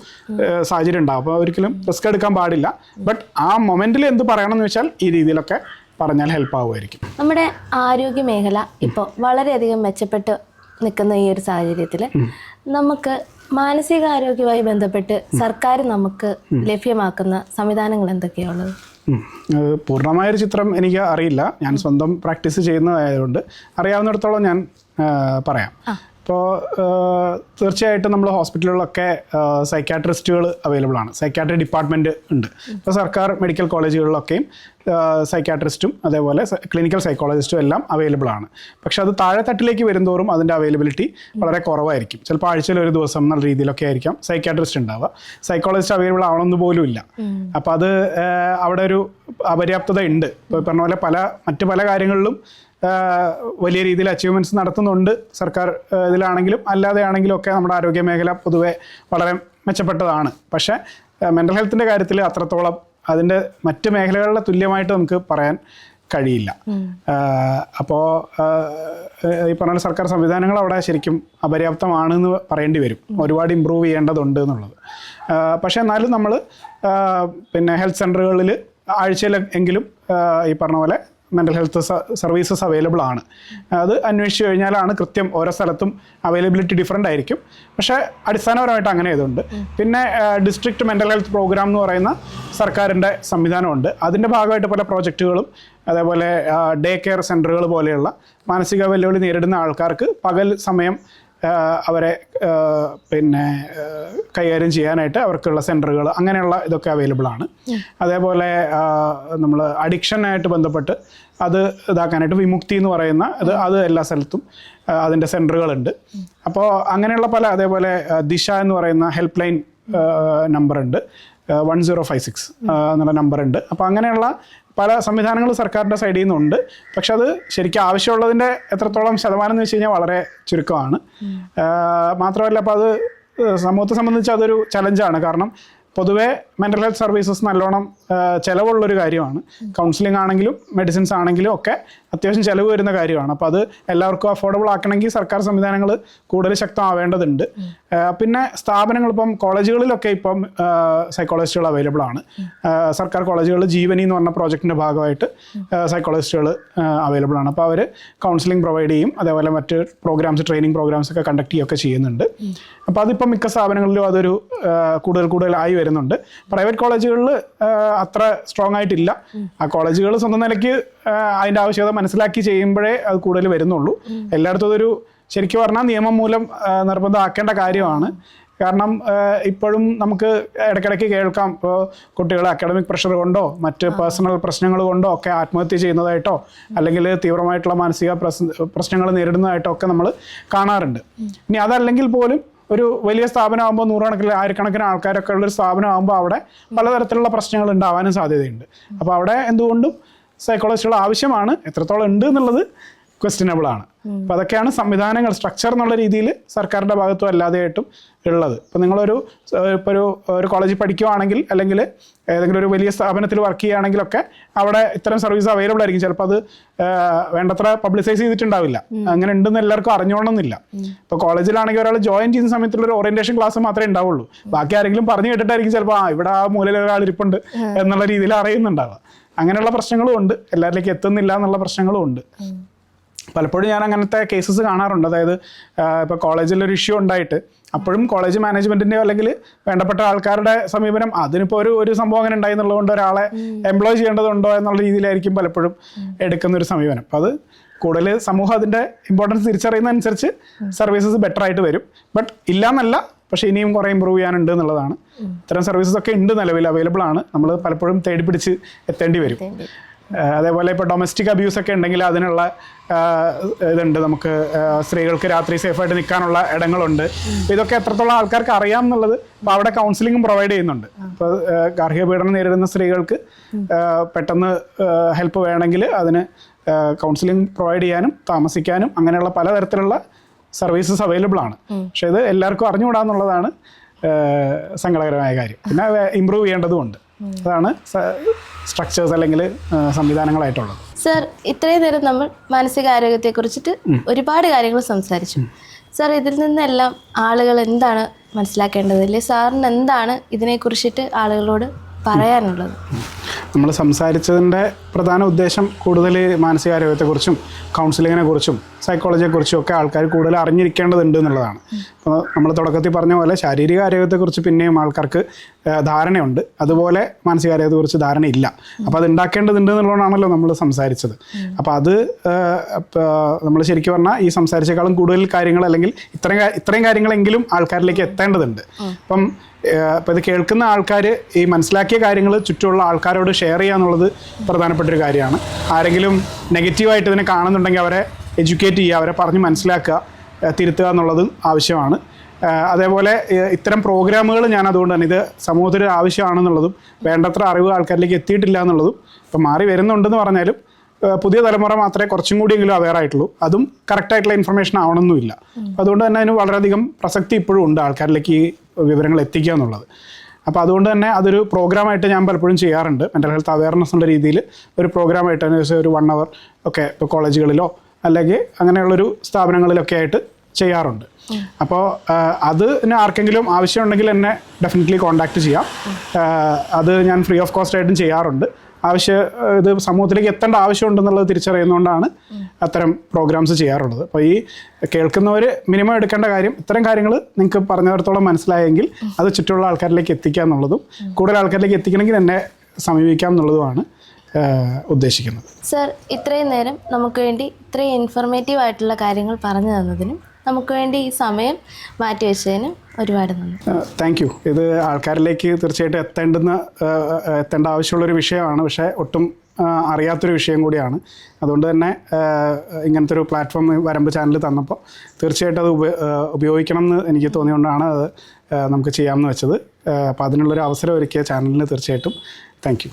സാഹചര്യം ഉണ്ടാകും. അപ്പോൾ ഒരിക്കലും റിസ്ക് എടുക്കാൻ പാടില്ല. ബട്ട് ആ മൊമെന്റിൽ എന്ത് പറയണം എന്ന് വെച്ചാൽ ഈ രീതിയിലൊക്കെ പറഞ്ഞാൽ ഹെൽപ്പ് ആവുമായിരിക്കും. നമ്മുടെ ആരോഗ്യ മേഖല ഇപ്പോൾ വളരെയധികം മെച്ചപ്പെട്ട് നിൽക്കുന്ന ഈ ഒരു സാഹചര്യത്തിൽ നമുക്ക് മാനസികാരോഗ്യവുമായി ബന്ധപ്പെട്ട് സർക്കാർ നമുക്ക് ലഭ്യമാക്കുന്ന സംവിധാനങ്ങൾ എന്തൊക്കെയാണുള്ളത്? പൂർണ്ണമായൊരു ചിത്രം എനിക്ക് അറിയില്ല. ഞാൻ സ്വന്തം പ്രാക്ടീസ് ചെയ്യുന്നതായതുകൊണ്ട് അറിയാവുന്നിടത്തോളം ഞാൻ പറയാം. ഇപ്പോൾ തീർച്ചയായിട്ടും നമ്മൾ ഹോസ്പിറ്റലുകളിലൊക്കെ സൈക്യാട്രിസ്റ്റുകൾ അവൈലബിൾ ആണ്. സൈക്യാട്രി ഡിപ്പാർട്ട്മെൻറ്റ് ഉണ്ട്. ഇപ്പോൾ സർക്കാർ മെഡിക്കൽ കോളേജുകളിലൊക്കെയും സൈക്യാട്രിസ്റ്റും അതേപോലെ ക്ലിനിക്കൽ സൈക്കോളജിസ്റ്റും എല്ലാം അവൈലബിൾ ആണ്. പക്ഷെ അത് താഴെത്തട്ടിലേക്ക് വരുന്തോറും അതിൻ്റെ അവൈലബിലിറ്റി വളരെ കുറവായിരിക്കും. ചിലപ്പോൾ ആഴ്ചയിൽ ഒരു ദിവസം എന്നുള്ള രീതിയിലൊക്കെ ആയിരിക്കാം സൈക്യാട്രിസ്റ്റ് ഉണ്ടാവുക. സൈക്കോളജിസ്റ്റ് അവൈലബിൾ ആവണമെന്ന് പോലും ഇല്ല. അപ്പോൾ അത് അവിടെ ഒരു അപര്യാപ്തത ഉണ്ട്. ഇപ്പോൾ പറഞ്ഞ പോലെ മറ്റു പല കാര്യങ്ങളിലും വലിയ രീതിയിൽ അച്ചീവ്മെൻറ്റ്സ് നടത്തുന്നുണ്ട് സർക്കാർ ഇതിലാണെങ്കിലും അല്ലാതെ ആണെങ്കിലും ഒക്കെ. നമ്മുടെ ആരോഗ്യ മേഖല പൊതുവെ വളരെ മെച്ചപ്പെട്ടതാണ്. പക്ഷേ മെൻ്റൽ ഹെൽത്തിൻ്റെ കാര്യത്തിൽ അത്രത്തോളം അതിൻ്റെ മറ്റ് മേഖലകളുടെ തുല്യമായിട്ട് നമുക്ക് പറയാൻ കഴിയില്ല. അപ്പോൾ ഈ പറഞ്ഞ സർക്കാർ സംവിധാനങ്ങൾ അവിടെ ശരിക്കും അപര്യാപ്തമാണെന്ന് പറയേണ്ടി വരും. ഒരുപാട് ഇമ്പ്രൂവ് ചെയ്യേണ്ടതുണ്ട് എന്നുള്ളത്. പക്ഷേ എന്നാലും നമ്മൾ പിന്നെ ഹെൽത്ത് സെൻ്ററുകളിൽ ആഴ്ചയിൽ എങ്കിലും ഈ പറഞ്ഞ പോലെ മെൻ്റൽ ഹെൽത്ത് സർവീസസ് അവൈലബിൾ ആണ്. അത് അന്വേഷിച്ച് കഴിഞ്ഞാലാണ് കൃത്യം ഓരോ സ്ഥലത്തും അവൈലബിലിറ്റി ഡിഫറെൻ്റ് ആയിരിക്കും. പക്ഷേ അടിസ്ഥാനപരമായിട്ട് അങ്ങനെ ഇതുണ്ട്. പിന്നെ ഡിസ്ട്രിക്ട് മെൻ്റൽ ഹെൽത്ത് പ്രോഗ്രാം എന്ന് പറയുന്ന സർക്കാരിൻ്റെ സംവിധാനമുണ്ട്. അതിൻ്റെ ഭാഗമായിട്ട് പല പ്രോജക്റ്റുകളും അതേപോലെ ഡേ കെയർ സെൻ്ററുകൾ പോലെയുള്ള മാനസിക വെല്ലുവിളി നേരിടുന്ന ആൾക്കാർക്ക് പകൽ സമയം അവരെ പിന്നെ കൈകാര്യം ചെയ്യാനായിട്ട് അവർക്കുള്ള സെൻറ്ററുകൾ അങ്ങനെയുള്ള ഇതൊക്കെ അവൈലബിൾ ആണ്. അതേപോലെ നമ്മൾ അഡിക്ഷനായിട്ട് ബന്ധപ്പെട്ട് അത് ഇതാക്കാനായിട്ട് വിമുക്തി എന്ന് പറയുന്ന അത് എല്ലാ സ്ഥലത്തും അതിൻ്റെ സെൻറ്ററുകളുണ്ട്. അപ്പോൾ അങ്ങനെയുള്ള പല അതേപോലെ ദിശ എന്ന് പറയുന്ന ഹെൽപ്പ് ലൈൻ നമ്പറുണ്ട്, 1056 എന്നുള്ള നമ്പറുണ്ട്. അപ്പോൾ അങ്ങനെയുള്ള പല സംവിധാനങ്ങളും സർക്കാരിൻ്റെ സൈഡിൽ നിന്നുണ്ട്. പക്ഷെ അത് ശരിക്കും ആവശ്യമുള്ളതിൻ്റെ എത്രത്തോളം ശതമാനം എന്ന് വെച്ച് കഴിഞ്ഞാൽ വളരെ ചുരുക്കമാണ്. മാത്രമല്ല അപ്പോൾ അത് സമൂഹത്തെ സംബന്ധിച്ച് അതൊരു ചലഞ്ചാണ്. കാരണം പൊതുവേ മെൻ്റൽ ഹെൽത്ത് സർവീസസ് നല്ലോണം ചിലവുള്ളൊരു കാര്യമാണ്. കൗൺസിലിംഗ് ആണെങ്കിലും മെഡിസിൻസ് ആണെങ്കിലും ഒക്കെ അത്യാവശ്യം ചിലവ് വരുന്ന കാര്യമാണ്. അപ്പോൾ അത് എല്ലാവർക്കും അഫോർഡബിൾ ആക്കണമെങ്കിൽ സർക്കാർ സംവിധാനങ്ങൾ കൂടുതൽ ശക്തമാവേണ്ടതുണ്ട്. പിന്നെ സ്ഥാപനങ്ങൾ ഇപ്പം കോളേജുകളിലൊക്കെ ഇപ്പം സൈക്കോളജിസ്റ്റുകൾ അവൈലബിൾ ആണ്. സർക്കാർ കോളേജുകളിൽ ജീവനി എന്ന് പറഞ്ഞ പ്രോജക്റ്റിൻ്റെ ഭാഗമായിട്ട് സൈക്കോളജിസ്റ്റുകൾ അവൈലബിൾ ആണ്. അപ്പോൾ അവർ കൗൺസിലിംഗ് പ്രൊവൈഡ് ചെയ്യും. അതേപോലെ മറ്റ് പ്രോഗ്രാംസ്, ട്രെയിനിങ് പ്രോഗ്രാംസ് ഒക്കെ കണ്ടക്ട് ചെയ്യുകയൊക്കെ ചെയ്യുന്നുണ്ട്. അപ്പോൾ അതിപ്പം മിക്ക സ്ഥാപനങ്ങളിലും അതൊരു കൂടുതലായി വരുന്നുണ്ട്. പ്രൈവറ്റ് കോളേജുകളിൽ അത്ര സ്ട്രോങ് ആയിട്ടില്ല. ആ കോളേജുകൾ സ്വന്തം നിലയ്ക്ക് അതിൻ്റെ ആവശ്യകത മനസ്സിലാക്കി ചെയ്യുമ്പോഴേ അത് കൂടുതൽ വരുന്നുള്ളൂ. എല്ലായിടത്തും അതൊരു ശരിക്കും പറഞ്ഞാൽ നിയമം മൂലം നിർബന്ധമാക്കേണ്ട കാര്യമാണ്. കാരണം ഇപ്പോഴും നമുക്ക് ഇടയ്ക്കിടയ്ക്ക് കേൾക്കാം, ഇപ്പോൾ കുട്ടികൾ അക്കാഡമിക് പ്രഷർ കൊണ്ടോ മറ്റ് പേഴ്സണൽ പ്രശ്നങ്ങൾ കൊണ്ടോ ഒക്കെ ആത്മഹത്യ ചെയ്യുന്നതായിട്ടോ അല്ലെങ്കിൽ തീവ്രമായിട്ടുള്ള മാനസിക പ്രശ്നങ്ങൾ നേരിടുന്നതായിട്ടോ ഒക്കെ നമ്മൾ കാണാറുണ്ട്. ഇനി അതല്ലെങ്കിൽ പോലും ഒരു വലിയ സ്ഥാപനമാകുമ്പോൾ നൂറുകണക്കിന് ആയിരക്കണക്കിന് ആൾക്കാരൊക്കെ ഉള്ളൊരു സ്ഥാപനമാകുമ്പോൾ അവിടെ പലതരത്തിലുള്ള പ്രശ്നങ്ങൾ ഉണ്ടാവാനും സാധ്യതയുണ്ട്. അപ്പോൾ അവിടെ എന്തുകൊണ്ടും സൈക്കോളജിസ്റ്റുകൾ ആവശ്യമാണ്. എത്രത്തോളം ഉണ്ട് എന്നുള്ളത് ക്വസ്റ്റ്യനബിൾ ആണ്. അപ്പോൾ അതൊക്കെയാണ് സംവിധാനങ്ങൾ, സ്ട്രക്ചർ എന്നുള്ള രീതിയിൽ സർക്കാരിൻ്റെ ഭാഗത്തും അല്ലാതെയായിട്ടും ഉള്ളത്. ഇപ്പോൾ നിങ്ങളൊരു ഇപ്പോൾ ഒരു കോളേജിൽ പഠിക്കുകയാണെങ്കിൽ അല്ലെങ്കിൽ ഏതെങ്കിലും ഒരു വലിയ സ്ഥാപനത്തിൽ വർക്ക് ചെയ്യുകയാണെങ്കിലൊക്കെ അവിടെ ഇത്തരം സർവീസ് അവൈലബിൾ ആയിരിക്കും. ചിലപ്പോൾ അത് വേണ്ടത്ര പബ്ലിസൈസ് ചെയ്തിട്ടുണ്ടാവില്ല. അങ്ങനെ ഉണ്ടെന്ന് എല്ലാവർക്കും അറിഞ്ഞോണമെന്നില്ല. ഇപ്പോൾ കോളേജിലാണെങ്കിൽ ഒരാൾ ജോയിൻ ചെയ്യുന്ന സമയത്തുള്ളൊരു ഓറിയൻറ്റേഷൻ ക്ലാസ് മാത്രമേ ഉണ്ടാവുള്ളൂ. ബാക്കി ആരെങ്കിലും പറഞ്ഞു കേട്ടിട്ടായിരിക്കും ചിലപ്പോൾ ഇവിടെ ആ മൂലയിൽ ഒരാൾ ഇരിപ്പുണ്ട് എന്നുള്ള രീതിയിൽ അറിയുന്നുണ്ടാവുക. അങ്ങനെയുള്ള പ്രശ്നങ്ങളും ഉണ്ട്. എല്ലാവരിലേക്ക് എത്തുന്നില്ല എന്നുള്ള പ്രശ്നങ്ങളും ഉണ്ട്. പലപ്പോഴും ഞാൻ അങ്ങനത്തെ കേസസ് കാണാറുണ്ട്. അതായത് ഇപ്പോൾ കോളേജിലൊരു ഇഷ്യൂ ഉണ്ടായിട്ട് അപ്പോഴും കോളേജ് മാനേജ്മെൻറ്റിൻ്റെയോ അല്ലെങ്കിൽ വേണ്ടപ്പെട്ട ആൾക്കാരുടെ സമീപനം അതിനിപ്പോൾ ഒരു സംഭവം അങ്ങനെ ഉണ്ടായി എന്നുള്ളതുകൊണ്ട് ഒരാളെ എംപ്ലോയ് ചെയ്യേണ്ടതുണ്ടോ എന്നുള്ള രീതിയിലായിരിക്കും പലപ്പോഴും എടുക്കുന്നൊരു സമീപനം. അപ്പോൾ അത് കൂടുതൽ സമൂഹം അതിൻ്റെ ഇമ്പോർട്ടൻസ് തിരിച്ചറിയുന്നതനുസരിച്ച് സർവീസസ് ബെറ്റർ ആയിട്ട് വരും. ബട്ട് ഇല്ലയെന്നല്ല, പക്ഷേ ഇനിയും കുറേ ഇമ്പ്രൂവ് ചെയ്യാനുണ്ട് എന്നുള്ളതാണ്. ഇത്തരം സർവീസസ് ഒക്കെ ഉണ്ട്, നിലവിൽ അവൈലബിൾ ആണ്. നമ്മൾ പലപ്പോഴും തേടി പിടിച്ച് എത്തേണ്ടി വരും. അതേപോലെ ഇപ്പോൾ ഡൊമസ്റ്റിക് അബ്യൂസ് ഒക്കെ ഉണ്ടെങ്കിൽ അതിനുള്ള ഇതുണ്ട്. നമുക്ക് സ്ത്രീകൾക്ക് രാത്രി സേഫായിട്ട് നിൽക്കാനുള്ള ഇടങ്ങളുണ്ട്. ഇതൊക്കെ എത്രത്തോളം ആൾക്കാർക്ക് അറിയാം എന്നുള്ളത് ഇപ്പോൾ അവിടെ കൗൺസിലിംഗും പ്രൊവൈഡ് ചെയ്യുന്നുണ്ട്. ഇപ്പോൾ ഗാർഹിക പീഡനം നേരിടുന്ന സ്ത്രീകൾക്ക് പെട്ടെന്ന് ഹെൽപ്പ് വേണമെങ്കിൽ അതിന് കൗൺസിലിംഗ് പ്രൊവൈഡ് ചെയ്യാനും താമസിക്കാനും അങ്ങനെയുള്ള പലതരത്തിലുള്ള സർവീസസ് അവൈലബിൾ ആണ്. പക്ഷേ ഇത് എല്ലാവർക്കും അറിഞ്ഞുകൂടാന്നുള്ളതാണ് സങ്കടകരമായ കാര്യം. പിന്നെ ഇമ്പ്രൂവ് ചെയ്യേണ്ടതുമുണ്ട്. അതാണ് സ്ട്രക്ചേഴ്സ് അല്ലെങ്കിൽ സംവിധാനങ്ങളായിട്ടുള്ളത്. സർ, ഇത്രയും നേരം നമ്മൾ മാനസികാരോഗ്യത്തെ കുറിച്ചിട്ട് ഒരുപാട് കാര്യങ്ങൾ സംസാരിച്ചു. സർ, ഇതിൽ നിന്നെല്ലാം ആളുകൾ എന്താണ് മനസ്സിലാക്കേണ്ടത്, അല്ലെങ്കിൽ സാറിന് എന്താണ് ഇതിനെക്കുറിച്ചിട്ട് ആളുകളോട് പറയാനുള്ളത്? നമ്മൾ സംസാരിച്ചതിൻ്റെ പ്രധാന ഉദ്ദേശം കൂടുതൽ മാനസികാരോഗ്യത്തെക്കുറിച്ചും കൗൺസിലിങ്ങിനെ കുറിച്ചും സൈക്കോളജിയെക്കുറിച്ചും ഒക്കെ ആൾക്കാർ കൂടുതൽ അറിഞ്ഞിരിക്കേണ്ടതുണ്ട് എന്നുള്ളതാണ്. അപ്പോൾ നമ്മൾ തുടക്കത്തിൽ പറഞ്ഞ പോലെ ശാരീരിക ആരോഗ്യത്തെക്കുറിച്ച് പിന്നെയും ആൾക്കാർക്ക് ധാരണയുണ്ട്, അതുപോലെ മാനസികാരോഗ്യത്തെക്കുറിച്ച് ധാരണയില്ല. അപ്പോൾ അത് ഉണ്ടാക്കേണ്ടതുണ്ട് എന്നുള്ളതാണല്ലോ നമ്മൾ സംസാരിച്ചത്. അപ്പോൾ അത് നമ്മൾ ശരിക്കും പറഞ്ഞാൽ ഈ സംസാരിച്ചേക്കാളും കൂടുതൽ കാര്യങ്ങൾ അല്ലെങ്കിൽ ഇത്രയും കാര്യങ്ങളെങ്കിലും ആൾക്കാരിലേക്ക് എത്തേണ്ടതുണ്ട്. അപ്പം ഇത് കേൾക്കുന്ന ആൾക്കാർ ഈ മനസ്സിലാക്കിയ കാര്യങ്ങൾ ചുറ്റുമുള്ള ആൾക്കാരോട് ഷെയർ ചെയ്യുക എന്നുള്ളത് പ്രധാനപ്പെട്ടൊരു കാര്യമാണ്. ആരെങ്കിലും നെഗറ്റീവായിട്ട് ഇതിനെ കാണുന്നുണ്ടെങ്കിൽ അവരെ എഡ്യൂക്കേറ്റ് ചെയ്യുക, അവരെ പറഞ്ഞ് മനസ്സിലാക്കുക, തിരുത്തുക എന്നുള്ളത് ആവശ്യമാണ്. അതേപോലെ ഇത്തരം പ്രോഗ്രാമുകൾ ഞാൻ അതുകൊണ്ട് തന്നെ ഇത് സമൂഹത്തിന് ആവശ്യമാണെന്നുള്ളതും വേണ്ടത്ര അറിവ് ആൾക്കാരിലേക്ക് എത്തിയിട്ടില്ല എന്നുള്ളതും ഇപ്പം മാറി വരുന്നുണ്ടെന്ന് പറഞ്ഞാലും പുതിയ തലമുറ മാത്രമേ കുറച്ചും കൂടിയെങ്കിലും അവെയർ ആയിട്ടുള്ളൂ. അതും കറക്റ്റായിട്ടുള്ള ഇൻഫർമേഷൻ ആവണമെന്നില്ല. അതുകൊണ്ട് തന്നെ അതിന് വളരെയധികം പ്രസക്തി ഇപ്പോഴും ഉണ്ട് ആൾക്കാരിലേക്ക് ഈ വിവരങ്ങൾ എത്തിക്കുക എന്നുള്ളത്. അപ്പോൾ അതുകൊണ്ട് തന്നെ അതൊരു പ്രോഗ്രാമായിട്ട് ഞാൻ പലപ്പോഴും ചെയ്യാറുണ്ട്. മെൻ്റൽ ഹെൽത്ത് അവയർനെസ് എന്നുള്ള രീതിയിൽ ഒരു പ്രോഗ്രാമായിട്ട് ഒരു 1 hour ഒക്കെ ഇപ്പോൾ കോളേജുകളിലോ അല്ലെങ്കിൽ അങ്ങനെയുള്ളൊരു സ്ഥാപനങ്ങളിലൊക്കെ ആയിട്ട് ചെയ്യാറുണ്ട്. അപ്പോൾ അതിന് ആർക്കെങ്കിലും ആവശ്യമുണ്ടെങ്കിൽ എന്നെ ഡെഫിനറ്റ്ലി കോൺടാക്റ്റ് ചെയ്യാം. അത് ഞാൻ ഫ്രീ ഓഫ് കോസ്റ്റ് ആയിട്ടും ചെയ്യാറുണ്ട്. ഇത് സമൂഹത്തിലേക്ക് എത്തേണ്ട ആവശ്യമുണ്ടെന്നുള്ളത് തിരിച്ചറിയുന്നതുകൊണ്ടാണ് അത്തരം പ്രോഗ്രാംസ് ചെയ്യാറുള്ളത്. അപ്പോൾ ഈ കേൾക്കുന്നവർ മിനിമം എടുക്കേണ്ട കാര്യം, ഇത്തരം കാര്യങ്ങൾ നിങ്ങൾക്ക് പറഞ്ഞിടത്തോളം മനസ്സിലായെങ്കിൽ അത് ചുറ്റുമുള്ള ആൾക്കാരിലേക്ക് എത്തിക്കുക എന്നുള്ളതും കൂടുതൽ ആൾക്കാരിലേക്ക് എത്തിക്കണമെങ്കിൽ എന്നെ സമീപിക്കാം എന്നുള്ളതുമാണ് ഉദ്ദേശിക്കുന്നത്. സർ, ഇത്രയും നേരം നമുക്ക് വേണ്ടി ഇത്രയും ഇൻഫോർമേറ്റീവ് ആയിട്ടുള്ള കാര്യങ്ങൾ പറഞ്ഞു തന്നതിനും നമുക്ക് വേണ്ടി ഈ സമയം മാറ്റിവെച്ചതിനും ഒരുപാട് നന്ദി. Thank you. ഇത് ആൾക്കാരിലേക്ക് തീർച്ചയായിട്ടും എത്തേണ്ട ആവശ്യമുള്ളൊരു വിഷയമാണ്, പക്ഷേ ഒട്ടും അറിയാത്തൊരു വിഷയം കൂടിയാണ്. അതുകൊണ്ട് തന്നെ ഇങ്ങനത്തെ ഒരു പ്ലാറ്റ്ഫോം വരമ്പ് ചാനൽ തന്നപ്പോൾ തീർച്ചയായിട്ടും അത് ഉപയോഗിക്കണം എന്ന് എനിക്ക് തോന്നിയുകൊണ്ടാണ് അത് നമുക്ക് ചെയ്യാമെന്ന് വെച്ചത്. അപ്പോൾ അതിനുള്ളൊരു അവസരം ഒരുക്കിയ ചാനലിന് തീർച്ചയായിട്ടും താങ്ക് യു.